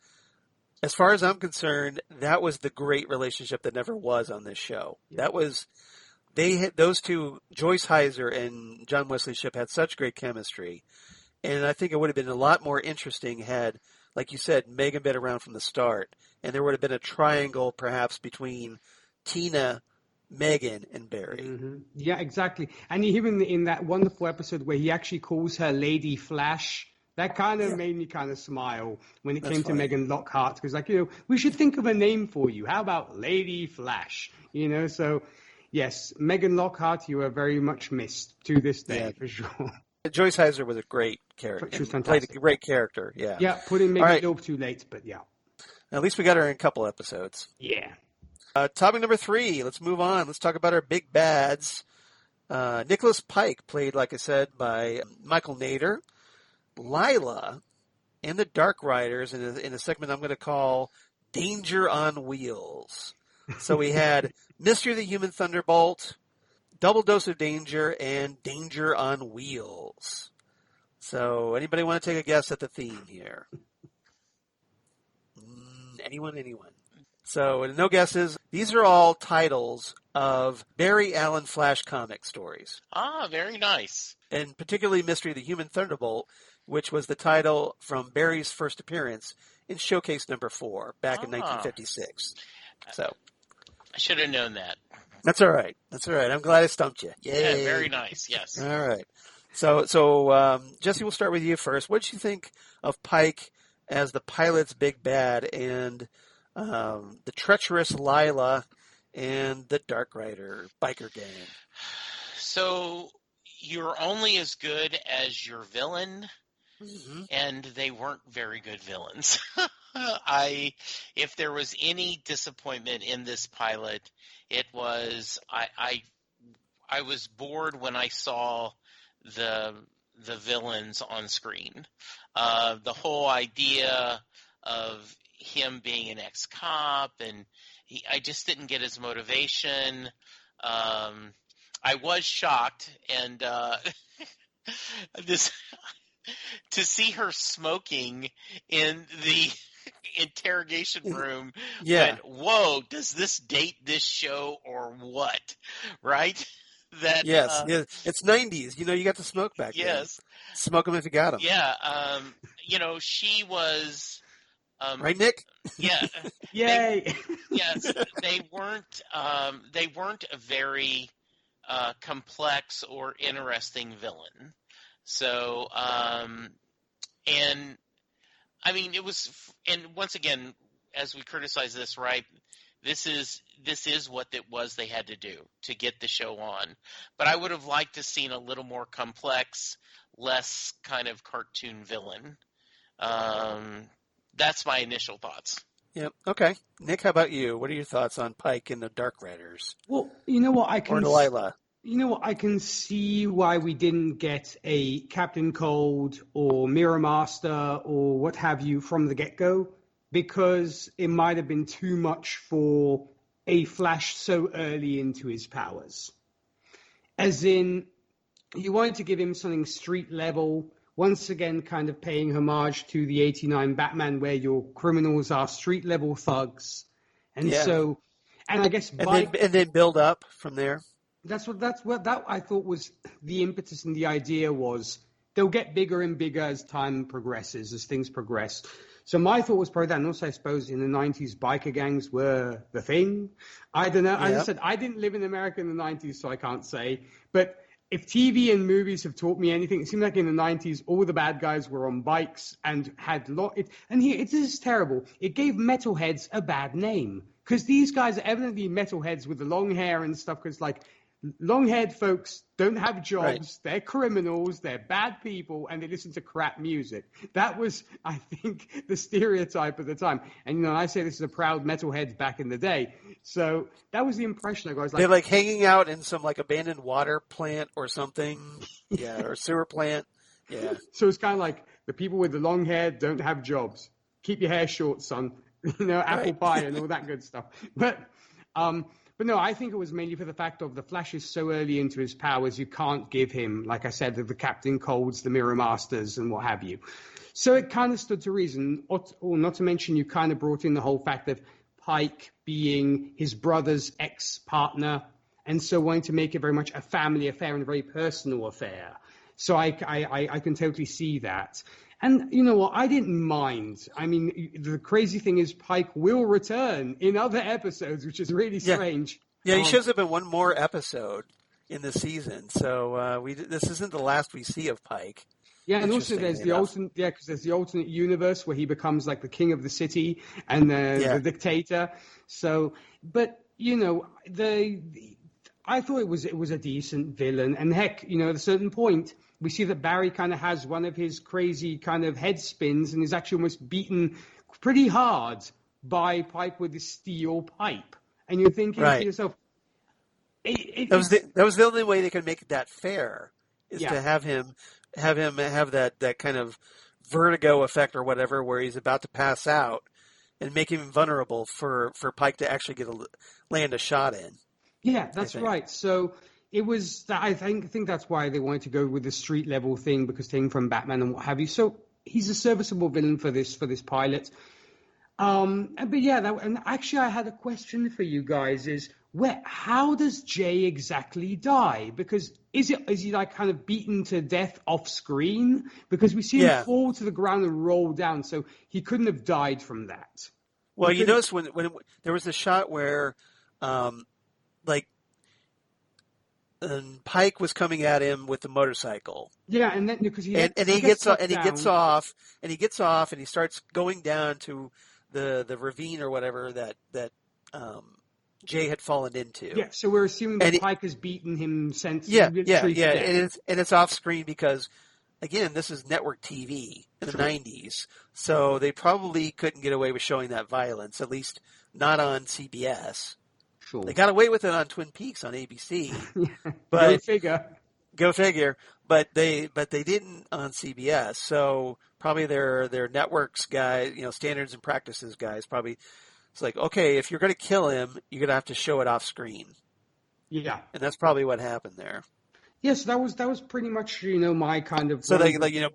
as far as I'm concerned, that was the great relationship that never was on this show. That was those two, Joyce Heiser and John Wesley Shipp, had such great chemistry. And I think it would have been a lot more interesting had, like you said, Megan been around from the start. And there would have been a triangle perhaps between Tina, Megan, and Barry. Mm-hmm. Yeah, exactly. And even in that wonderful episode where he actually calls her Lady Flash, that kind of made me kind of smile when it came to Megan Lockhart. Because, we should think of a name for you. How about Lady Flash? So... Yes, Megan Lockhart, you are very much missed to this day, for sure. Joyce Heiser was a great character. She was fantastic. Played a great character, yeah. Yeah, put in maybe a little too late, but yeah. At least we got her in a couple episodes. Yeah. Topic number 3. Let's move on. Let's talk about our big bads. Nicholas Pike, played, like I said, by Michael Nader. Lila and the Dark Riders in a segment I'm going to call Danger on Wheels. So we had Mystery of the Human Thunderbolt, Double Dose of Danger, and Danger on Wheels. So anybody want to take a guess at the theme here? Anyone? So no guesses. These are all titles of Barry Allen Flash comic stories. Ah, very nice. And particularly Mystery of the Human Thunderbolt, which was the title from Barry's first appearance in Showcase number 4 back in 1956. So I should have known that. That's all right. I'm glad I stumped you. Yay. Yeah, very nice. Yes. All right. So Jesse, we'll start with you first. What did you think of Pike as the pilot's big bad and the treacherous Lila and the Dark Rider biker gang? So you're only as good as your villain, and they weren't very good villains. If there was any disappointment in this pilot, it was I was bored when I saw the villains on screen. The whole idea of him being an ex-cop, and I just didn't get his motivation. I was shocked, and to see her smoking in the interrogation room. Yeah. Went, whoa, does this date this show or what? Right? That yes, it's 90s. You got to smoke back then. Yes. Smoke them if you got them. Yeah. She was. Right, Nick? Yeah. Yay. Yes. They weren't a very complex or interesting villain. So, and I mean, it was, and once again, as we criticize this, right, this is what it was they had to do to get the show on. But I would have liked to seen a little more complex, less kind of cartoon villain. That's my initial thoughts. Yep. Okay. Nick, how about you? What are your thoughts on Pike and the Dark Riders? Well, you know what, or Delilah? You know what, I can see why we didn't get a Captain Cold or Mirror Master or what have you from the get-go, because it might have been too much for a Flash so early into his powers. As in, you wanted to give him something street level, once again kind of paying homage to the 89 Batman where your criminals are street level thugs. And so, and I guess... And then build up from there. That's what I thought was the impetus, and the idea was they'll get bigger and bigger as time progresses, as things progress. So my thought was probably that, and also I suppose in the 90s biker gangs were the thing. I don't know. Yeah. As I said, I didn't live in America in the 90s, so I can't say. But if TV and movies have taught me anything, it seemed like in the 90s all the bad guys were on bikes and had and here it is terrible. It gave metalheads a bad name, because these guys are evidently metalheads with the long hair and stuff, because like, long-haired folks don't have jobs, right. They're criminals, they're bad people, and they listen to crap music. That was, I think, the stereotype at the time. And, I say this is a proud metalhead back in the day. So that was the impression I got. They're like hanging out in some like abandoned water plant or something. Yeah, or sewer plant. Yeah. So it's kind of like the people with the long hair don't have jobs. Keep your hair short, son. Apple pie and all that good stuff. But no, I think it was mainly for the fact of the Flash is so early into his powers, you can't give him, like I said, the Captain Colds, the Mirror Masters, and what have you. So it kind of stood to reason, or not to mention you kind of brought in the whole fact of Pike being his brother's ex-partner, and so wanting to make it very much a family affair and a very personal affair. So I can totally see that. And you know what? I didn't mind. I mean, the crazy thing is Pike will return in other episodes, which is really strange. Yeah, he shows up in one more episode in the season. So this isn't the last we see of Pike. Yeah, and also there's the alternate. Yeah, because there's the alternate universe where he becomes like the king of the city and the dictator. So, but I thought it was a decent villain, and heck, at a certain point. We see that Barry kind of has one of his crazy kind of head spins and is actually almost beaten pretty hard by Pike with his steel pipe. And you're thinking to Right. yourself, That was the only way they could make that fair, is yeah. to have him have that kind of vertigo effect or whatever, where he's about to pass out, and make him vulnerable for Pike to actually land a shot in. Yeah, that's right. So it was that I think that's why they wanted to go with the street level thing, because taking from Batman and what have you. So he's a serviceable villain for this pilot. But yeah, and actually I had a question for you guys: is how does Jay exactly die? Because is he like kind of beaten to death off screen? Because we see him fall to the ground and roll down, so he couldn't have died from that. Well, you notice when there was a shot where, Pike was coming at him with the motorcycle. Yeah, and then because he gets off and he starts going down to the ravine or whatever that Jay had fallen into. Yeah, so we're assuming that Pike has beaten him since. Yeah. And it's off screen because, again, this is network TV in the 90s, so they probably couldn't get away with showing that violence, at least not on CBS. Sure. They got away with it on Twin Peaks on ABC. But Go figure. But they didn't on CBS. So probably their networks guy, standards and practices guys, probably it's like, okay, if you're going to kill him, you're going to have to show it off screen. Yeah. And that's probably what happened there. Yes, that was pretty much my kind of. So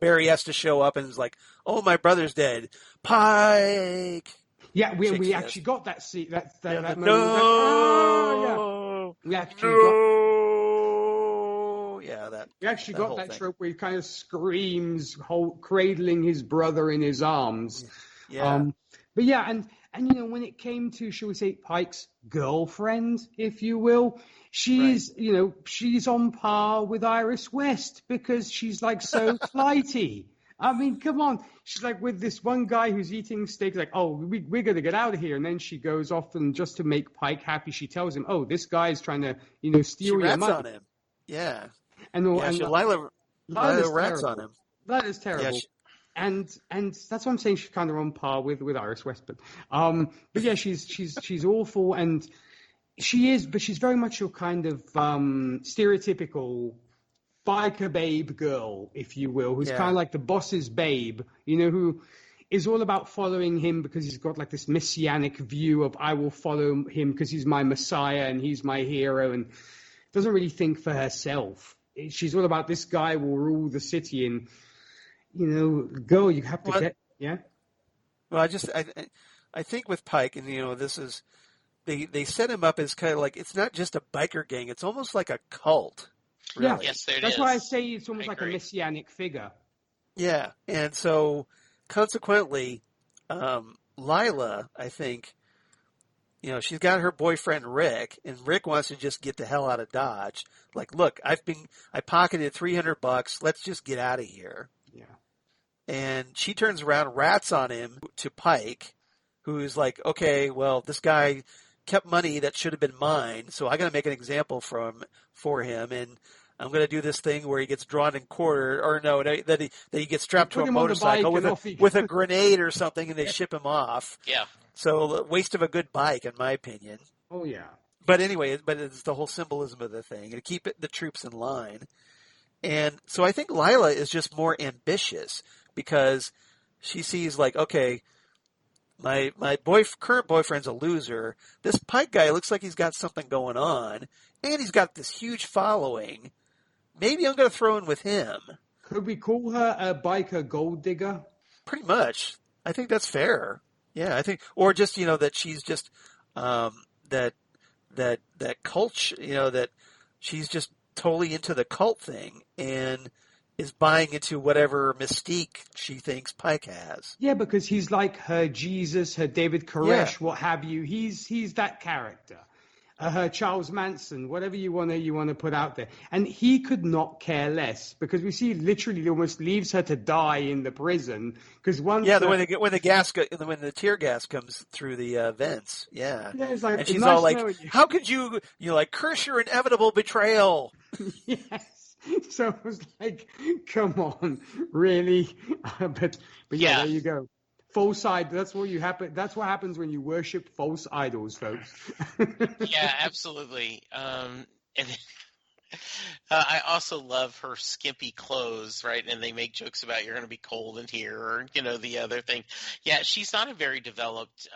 Barry has to show up and is like, oh, my brother's dead. Pike. Yeah, we actually got that scene. That moment. No. We actually got that trope where he kind of screams, cradling his brother in his arms. Yeah. But yeah, and when it came to, shall we say, Pike's girlfriend, if you will, she's she's on par with Iris West, because she's like so flighty. I mean, come on. She's like with this one guy who's eating steak, like, oh, we're going to get out of here. And then she goes off, and just to make Pike happy, she tells him, oh, this guy is trying to, steal your money. On him. Yeah. Lila rats on him. That is terrible. And that's what I'm saying. She's kind of on par with Iris West. But yeah, she's awful. And she is, but she's very much your kind of stereotypical biker babe girl, if you will, who's kind of like the boss's babe, who is all about following him because he's got like this messianic view of, I will follow him because he's my messiah and he's my hero, and doesn't really think for herself. She's all about, this guy will rule the city, and girl, you have to Well, I think with Pike, and this is, they set him up as kind of like, it's not just a biker gang, it's almost like a cult. Really. Yeah, yes, that's why I say it's almost like a messianic figure. Yeah, and so consequently, Lila, I think, she's got her boyfriend Rick, and Rick wants to just get the hell out of Dodge. Like, look, I pocketed $300. Let's just get out of here. Yeah. And she turns around, rats on him to Pike, who's like, okay, well, this guy kept money that should have been mine, so I got to make an example for him, and I'm going to do this thing where he gets drawn and quartered, or no, that he gets strapped to a motorcycle with a grenade or something, and they ship him off. Yeah. So waste of a good bike, in my opinion. Oh yeah. But anyway, it's the whole symbolism of the thing, and to keep the troops in line. And so I think Lila is just more ambitious, because she sees like, okay, my current boyfriend's a loser. This Pike guy looks like he's got something going on, and he's got this huge following. Maybe I'm going to throw in with him. Could we call her a biker gold digger? Pretty much. I think that's fair. Yeah, I think, or just that she's just that cult. That she's just totally into the cult thing and is buying into whatever mystique she thinks Pike has. Yeah, because he's like her Jesus, her David Koresh, what have you. He's that character. Her Charles Manson, whatever you want to put out there. And he could not care less, because we see literally almost leaves her to die in the prison. Because when the tear gas comes through the vents, it's like, and she's nice all like, "How could you curse your inevitable betrayal?" Yes. So it was like, come on, really? But yeah, there you go. false idol. That's what you happen. That's what happens when you worship false idols, folks. Yeah, absolutely. And I also love her skimpy clothes, right? And they make jokes about you're going to be cold in here, or the other thing. Yeah, she's not a very developed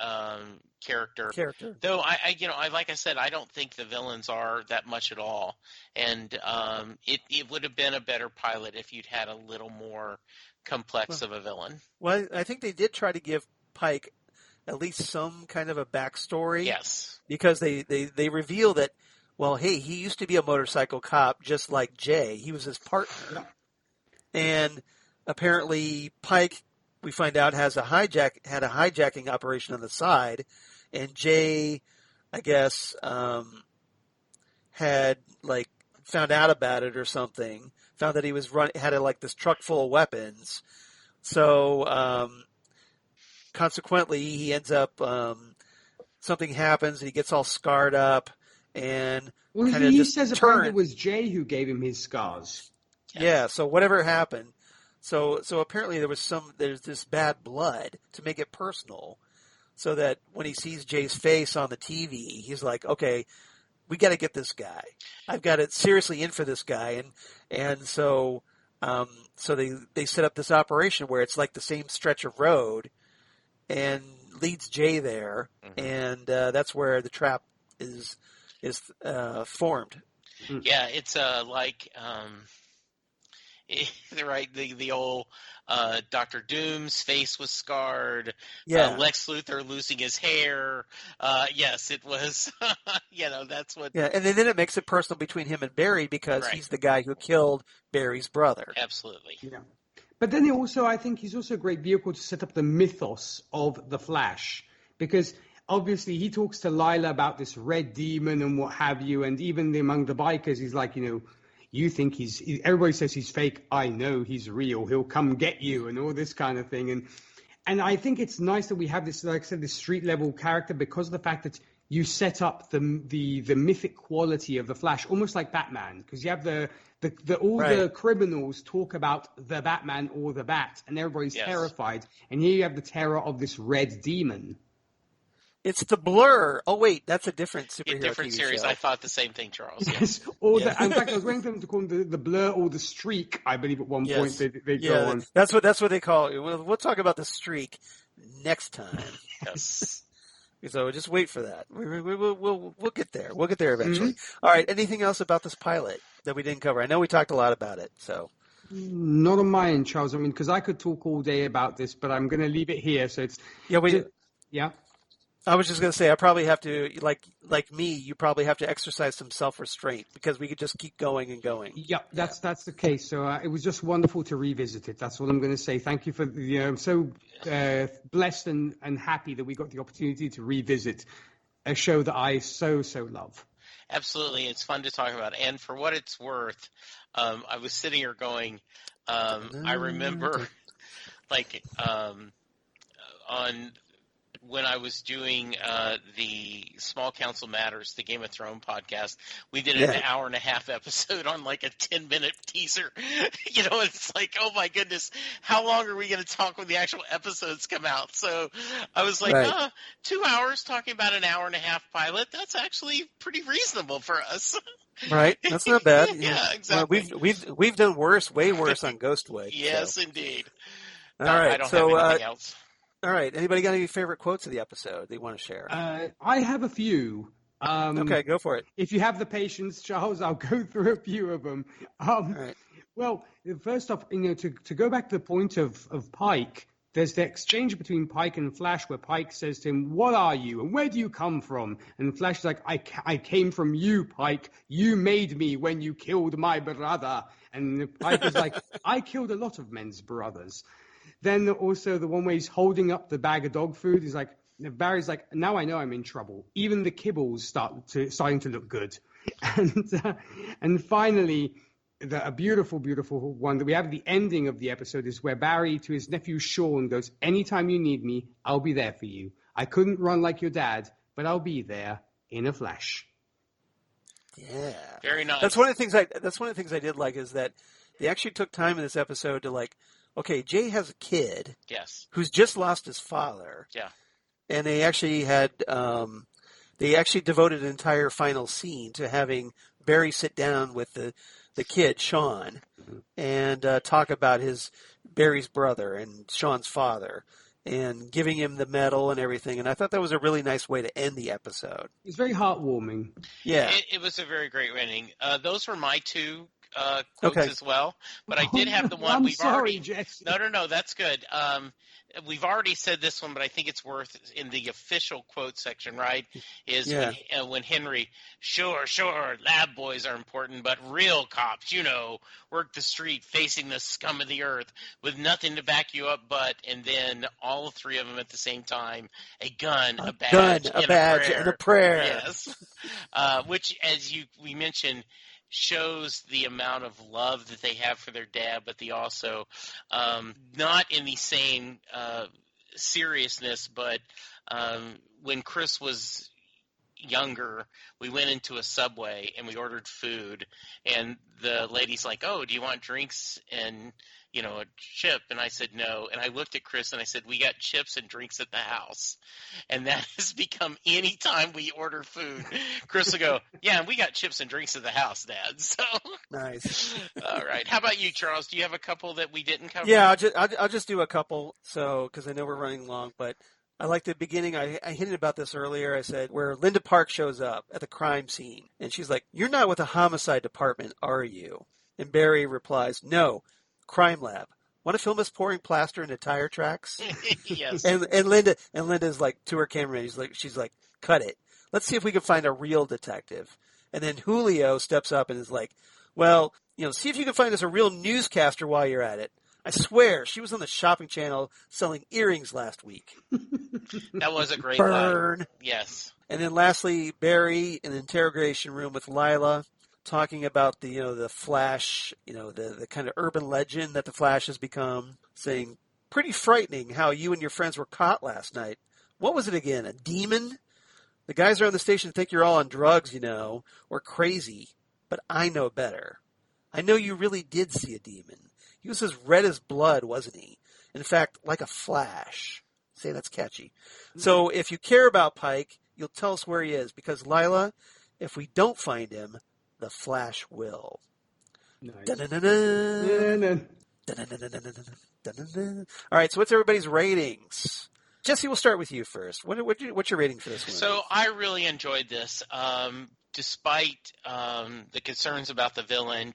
character. Though I like I said, I don't think the villains are that much at all. And it would have been a better pilot if you'd had a little more complex of a villain. Well, I think they did try to give Pike at least some kind of a backstory. Yes, because they reveal that. Well, hey, he used to be a motorcycle cop just like Jay. He was his partner. And apparently Pike, we find out, had a hijacking operation on the side. And Jay, I guess, had found out about it or something. Found that he was had this truck full of weapons. So consequently, he ends up, something happens and he gets all scarred up. And he says apparently it was Jay who gave him his scars. Yeah, so whatever happened. So apparently there's this bad blood to make it personal. So that when he sees Jay's face on the TV, he's like, okay, we got to get this guy. I've got it seriously in for this guy. And so they set up this operation where it's like the same stretch of road and leads Jay there. Mm-hmm. And that's where the trap is formed. Yeah, it's right, the old Dr. Doom's face was scarred. Yeah. Lex Luthor losing his hair. Yes, it was. That's what. Yeah, and then it makes it personal between him and Barry because he's the guy who killed Barry's brother. Absolutely. Yeah. But then I think he's also a great vehicle to set up the mythos of the Flash, because obviously he talks to Lila about this red demon and what have you, and even among the bikers, he's like, you think everybody says he's fake. I know he's real. He'll come get you and all this kind of thing. And I think it's nice that we have this, like I said, this street level character because of the fact that you set up the mythic quality of the Flash, almost like Batman, because you have the criminals talk about the Batman or the Bat, and everybody's terrified. And here you have the terror of this red demon. It's the Blur. Oh, wait, that's a different superhero different TV series. show. I thought the same thing, Charles. Yes. In fact, I was waiting for them to call them the Blur or the Streak, I believe at one point they go on. That's what they call it. We'll talk about the Streak next time. Yes. So just wait for that. We'll get there. We'll get there eventually. Mm-hmm. All right, anything else about this pilot that we didn't cover? I know we talked a lot about it, so. Not on my end, Charles. I mean, because I could talk all day about this, but I'm going to leave it here. So it's... Yeah. I was just going to say, I probably have to, like me, you probably have to exercise some self-restraint because we could just keep going and going. Yep, that's the case. So it was just wonderful to revisit it. That's what I'm going to say. Thank you for, I'm so blessed and happy that we got the opportunity to revisit a show that I so love. Absolutely. It's fun to talk about. And for what it's worth, I was sitting here going, I remember on... when I was doing the Small Council Matters, the Game of Thrones podcast, we did an hour-and-a-half episode on like a 10-minute teaser. It's like, oh my goodness, how long are we going to talk when the actual episodes come out? So I was like, 2 hours talking about an hour-and-a-half pilot, that's actually pretty reasonable for us. Right, that's not bad. Yeah, exactly. We've done worse, way worse on Ghostway. Yes, indeed. All right, I don't have anything else. All right. Anybody got any favorite quotes of the episode they want to share? I have a few. Okay, go for it. If you have the patience, Charles, I'll go through a few of them. All right. Well, first off, to go back to the point of Pike, there's the exchange between Pike and Flash where Pike says to him, "What are you and where do you come from?" And Flash is like, I came from you, Pike. You made me when you killed my brother. And Pike is like, I killed a lot of men's brothers. Then also the one where he's holding up the bag of dog food is like, Barry's like, now I know I'm in trouble. Even the kibbles starting to look good. And finally, a beautiful, beautiful one that we have at the ending of the episode is where Barry to his nephew Sean goes, anytime you need me, I'll be there for you. I couldn't run like your dad, but I'll be there in a flash. Yeah. Very nice. That's one of the things I did like is that they actually took time in this episode to okay, Jay has a kid Yes. who's just lost his father. Yeah. And they actually had, they actually devoted an entire final scene to having Barry sit down with the kid, Sean, and talk about Barry's brother and Sean's father, and giving him the medal and everything. And I thought that was a really nice way to end the episode. It's very heartwarming. Yeah. It was a very great ending. Those were my two quotes as well. But I did have the one I'm sorry, Jesse. No, that's good. We've already said this one, but I think it's worth in the official quote section, right? Is when Henry, sure, lab boys are important, but real cops, work the street facing the scum of the earth with nothing to back you up but, and then all three of them at the same time, a gun, a badge, and a prayer. Yes. Which, as we mentioned, shows the amount of love that they have for their dad, but they also not in the same seriousness, but when Chris was younger, we went into a Subway and we ordered food, and the lady's like, "Oh, do you want drinks and a chip?" And I said no, and I looked at Chris and I said, "We got chips and drinks at the house." And that has become any time we order food, Chris will go, "Yeah, and we got chips and drinks at the house, Dad." So Nice. All right. How about you, Charles? Do you have a couple that we didn't cover? Yeah, I'll just do a couple, because I know we're running long, but I like the beginning. I hinted about this earlier. I said where Linda Park shows up at the crime scene, and she's like, "You're not with the homicide department, are you?" And Barry replies, "No, crime lab. Want to film us pouring plaster into tire tracks?" Yes. And Linda's like to her cameraman, she's like, "Cut it. Let's see if we can find a real detective." And then Julio steps up and is like, "Well, see if you can find us a real newscaster while you're at it. I swear, she was on the shopping channel selling earrings last week." That was a great Burn. line. Yes. And then lastly, Barry in the interrogation room with Lila, talking about the Flash, the kind of urban legend that the Flash has become, saying, "Pretty frightening how you and your friends were caught last night. What was it again, a demon? The guys around the station think you're all on drugs, or crazy, but I know better. I know you really did see a demon. He was as red as blood, wasn't he? In fact, like a flash." Say, that's catchy. So if you care about Pike, you'll tell us where he is, because Lila, if we don't find him, the Flash will. Nice. Dun-dun-dun-dun. Dun-dun-dun-dun-dun-dun-dun. All right, so what's everybody's ratings? Jesse, we'll start with you first. What's your rating for this one? So I really enjoyed this, despite the concerns about the villain.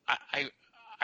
I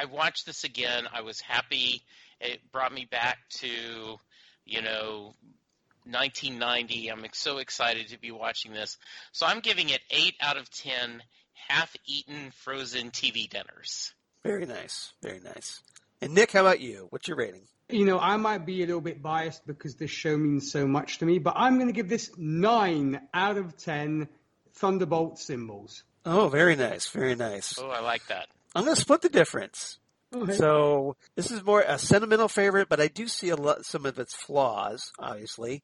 watched this again. I was happy. It brought me back to 1990. I'm so excited to be watching this. So I'm giving it 8 out of 10 half-eaten frozen TV dinners. Very nice. Very nice. And Nick, how about you? What's your rating? I might be a little bit biased because this show means so much to me, but I'm going to give this 9 out of 10 Thunderbolt symbols. Oh, very nice. Very nice. Oh, I like that. I'm going to split the difference. Okay. So this is more a sentimental favorite, but I do see some of its flaws, obviously,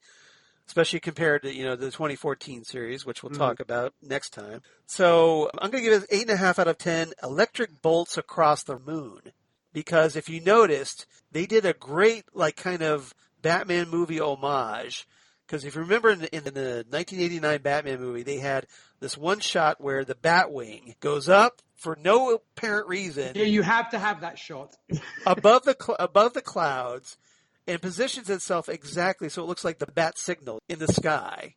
especially compared to the 2014 series, which we'll talk about next time. So I'm going to give it 8.5 out of 10 electric bolts across the moon, because if you noticed, they did a great kind of Batman movie homage. Because if you remember in the 1989 Batman movie, they had this one shot where the Batwing goes up for no apparent reason. Yeah, you have to have that shot. above the clouds, and positions itself exactly so it looks like the bat signal in the sky,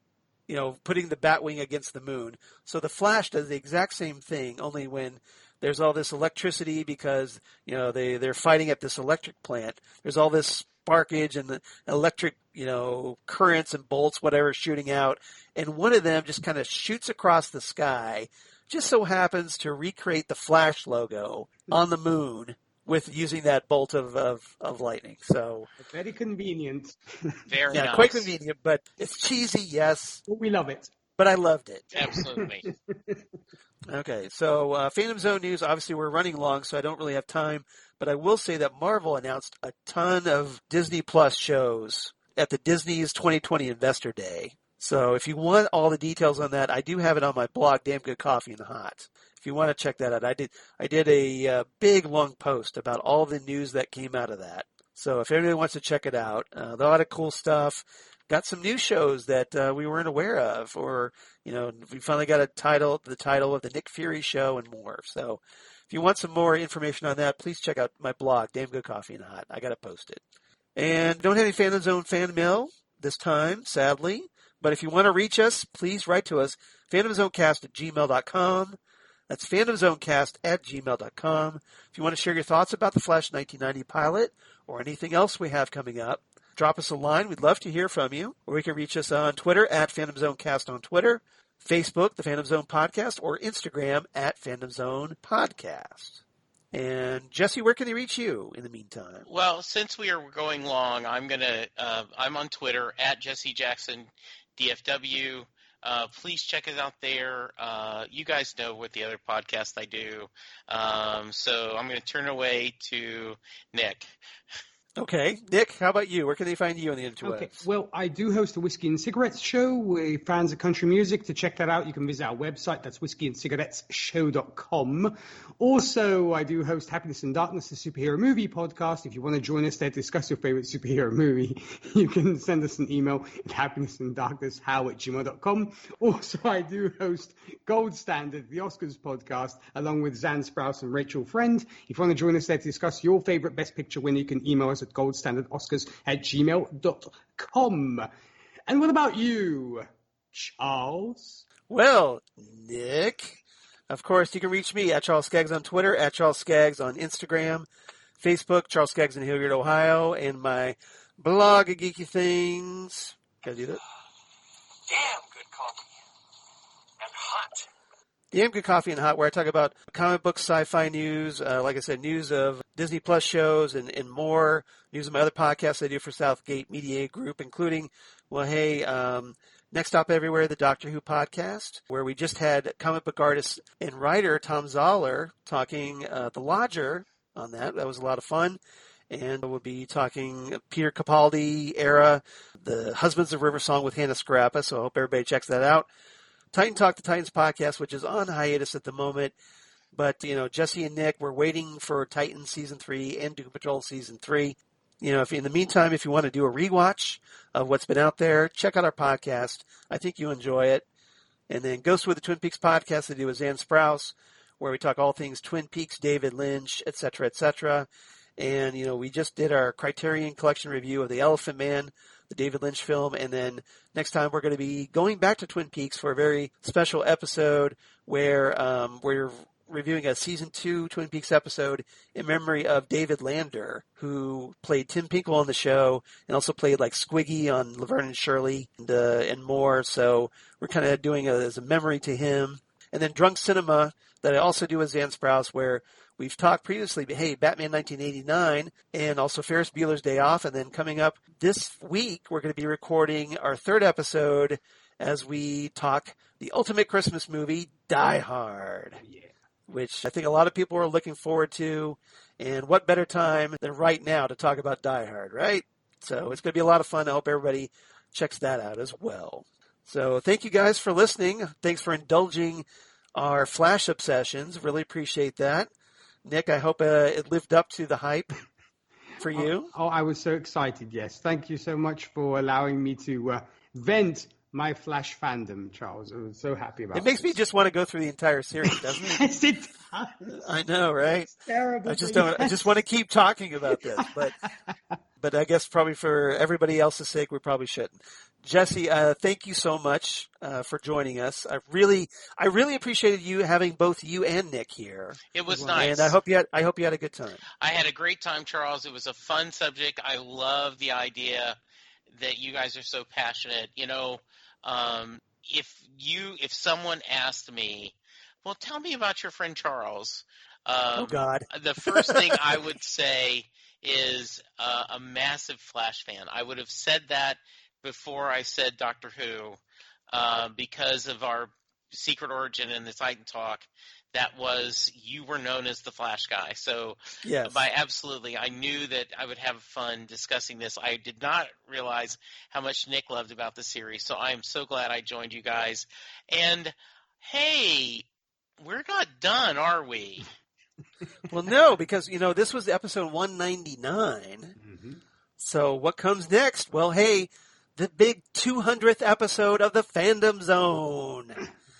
putting the Batwing against the moon. So the Flash does the exact same thing, only when there's all this electricity because, they're fighting at this electric plant. There's all this sparkage and the electric, currents and bolts, whatever, shooting out. And one of them just kind of shoots across the sky, just so happens to recreate the Flash logo on the moon with using that bolt of lightning. So very convenient. Very nice. Quite convenient, but it's cheesy, yes. But we love it. But I loved it. Absolutely. Okay, so Phantom Zone news, obviously we're running long, so I don't really have time, but I will say that Marvel announced a ton of Disney Plus shows at the Disney's 2020 Investor Day. So if you want all the details on that, I do have it on my blog, Damn Good Coffee in the Hot. If you want to check that out, I did a big long post about all the news that came out of that. So if anybody wants to check it out, a lot of cool stuff. Got some new shows that we weren't aware of, or we finally got the title of the Nick Fury Show and more. So if you want some more information on that, please check out my blog, Damn Good Coffee in the Hot. I got it posted. And don't have any Fandom Zone fan mail this time, sadly. But if you want to reach us, please write to us, phantomzonecast@gmail.com. That's phantomzonecast@gmail.com. If you want to share your thoughts about the Flash 1990 pilot or anything else we have coming up, drop us a line. We'd love to hear from you. Or you can reach us on Twitter @PhantomZoneCast on Twitter, Facebook, The Phantom Zone Podcast, or Instagram @PhantomZonePodcast. And Jesse, where can they reach you in the meantime? Well, since we are going long, I'm on Twitter @JesseJacksonDFW. Please check us out there. You guys know what the other podcast I do. So I'm going to turn away to Nick. Okay. Nick, how about you? Where can they find you on the interwebs? Okay. Well, I do host a Whiskey and Cigarettes show with fans of country music. To check that out, you can visit our website. That's whiskeyandcigarettesshow.com. Also, I do host Happiness and Darkness, the superhero movie podcast. If you want to join us there to discuss your favorite superhero movie, you can send us an email at happinessanddarknesshow@gmail.com. Also, I do host Gold Standard, the Oscars podcast, along with Zan Sprouse and Rachel Friend. If you want to join us there to discuss your favorite Best Picture winner, you can email us at goldstandardoscars@gmail.com. And what about you, Charles? Well, Nick, of course, you can reach me at Charles Skaggs on Twitter, at Charles Skaggs on Instagram, Facebook, Charles Skaggs in Hilliard, Ohio, and my blog of geeky things. Can I do that? Damn good coffee. And hot. Damn Good Coffee and Hot, where I talk about comic book, sci-fi news, like I said, news of Disney Plus shows and more, news of my other podcasts I do for Southgate Media Group, including, Next Stop Everywhere, the Doctor Who podcast, where we just had comic book artist and writer Tom Zoller talking The Lodger on that. That was a lot of fun. And we'll be talking Peter Capaldi era, The Husbands of River Song with Hannah Scarapa, so I hope everybody checks that out. Titan Talk, the Titans podcast, which is on hiatus at the moment. But, Jesse and Nick, we're waiting for Titan Season 3 and Doom Patrol Season 3. If in the meantime, if you want to do a rewatch of what's been out there, check out our podcast. I think you enjoy it. And then Ghost with the Twin Peaks podcast I do with Zan Sprouse, where we talk all things Twin Peaks, David Lynch, et cetera, et cetera. And, we just did our Criterion Collection review of The Elephant Man, the David Lynch film, and then next time we're going to be going back to Twin Peaks for a very special episode where we're reviewing a Season 2 Twin Peaks episode in memory of David Lander, who played Tim Pinkle on the show and also played like Squiggy on Laverne and Shirley and more. So we're kind of doing it as a memory to him. And then Drunk Cinema that I also do with Zan Sprouse, where we've talked previously, Batman 1989, and also Ferris Bueller's Day Off. And then coming up this week, we're going to be recording our third episode as we talk the ultimate Christmas movie, Die Hard, which I think a lot of people are looking forward to. And what better time than right now to talk about Die Hard, right? So it's going to be a lot of fun. I hope everybody checks that out as well. So thank you guys for listening. Thanks for indulging our Flash obsessions. Really appreciate that. Nick, I hope it lived up to the hype for you. Oh, I was so excited, yes. Thank you so much for allowing me to vent my Flash fandom, Charles. I was so happy about it. It makes me just want to go through the entire series, doesn't it? Yes, it does. I know, right? It's terrible. I just want to keep talking about this, but I guess probably for everybody else's sake, we probably shouldn't. Jesse, thank you so much for joining us. I really appreciated you having both you and Nick here. It was nice, and I hope you had a good time. I had a great time, Charles. It was a fun subject. I love the idea that you guys are so passionate. If someone asked me, well, tell me about your friend Charles. Oh God! The first thing I would say is a massive Flash fan. I would have said that before I said Doctor Who, because of our Secret Origin and the Titan Talk, that was you were known as the Flash guy. So Yes. I knew that I would have fun discussing this. I did not realize how much Nick loved about the series, so I am so glad I joined you guys. And hey, we're not done, are we? Well, no, because, this was episode 199. Mm-hmm. So what comes next? Well, hey, the big 200th episode of the Fandom Zone.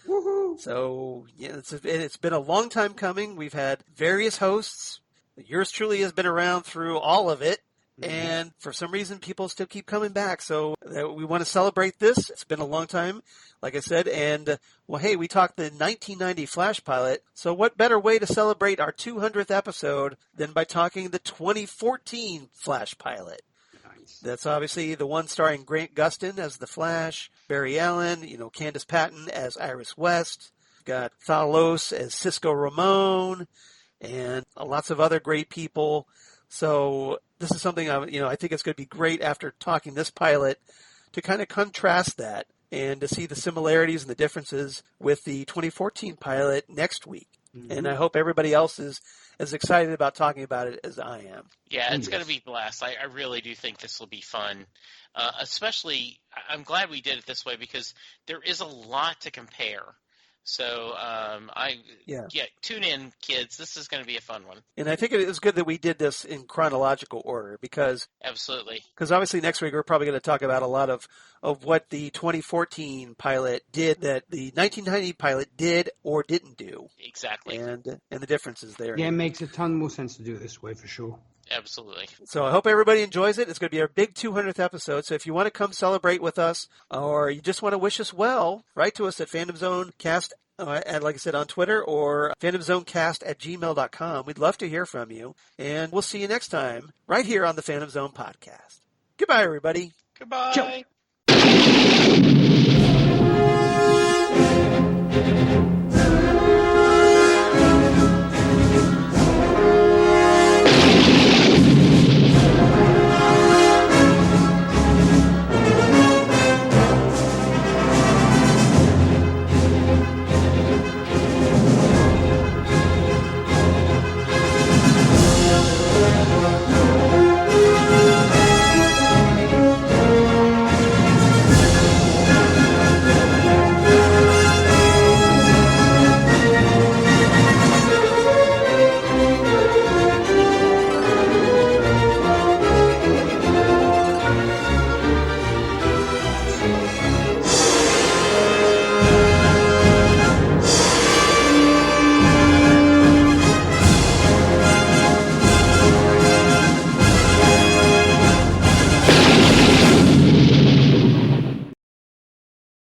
Woohoo! So, yeah, it's been a long time coming. We've had various hosts. Yours truly has been around through all of it. Mm-hmm. And for some reason, people still keep coming back. So we want to celebrate this. It's been a long time, like I said. And, well, hey, we talked the 1990 Flash pilot. So what better way to celebrate our 200th episode than by talking the 2014 Flash pilot? Nice. That's obviously the one starring Grant Gustin as the Flash, Barry Allen, Candace Patton as Iris West, got Thalos as Cisco Ramon, and lots of other great people. So this is something I think it's going to be great after talking this pilot to kind of contrast that and to see the similarities and the differences with the 2014 pilot next week. Mm-hmm. And I hope everybody else is as excited about talking about it as I am. Yeah, it's going to be blessed. I really do think this will be fun. Especially, I'm glad we did it this way because there is a lot to compare. So, tune in, kids. This is going to be a fun one. And I think it is good that we did this in chronological order because absolutely. Because obviously next week we're probably going to talk about a lot of what the 2014 pilot did that the 1990 pilot did or didn't do. Exactly. And the differences there. Yeah, it makes a ton more sense to do it this way for sure. Absolutely. So I hope everybody enjoys it. It's going to be our big 200th episode. So if you want to come celebrate with us or you just want to wish us well, write to us at PhantomZoneCast, like I said, on Twitter or PhantomZoneCast@gmail.com. We'd love to hear from you. And we'll see you next time right here on the Phantom Zone podcast. Goodbye, everybody. Goodbye. Ciao.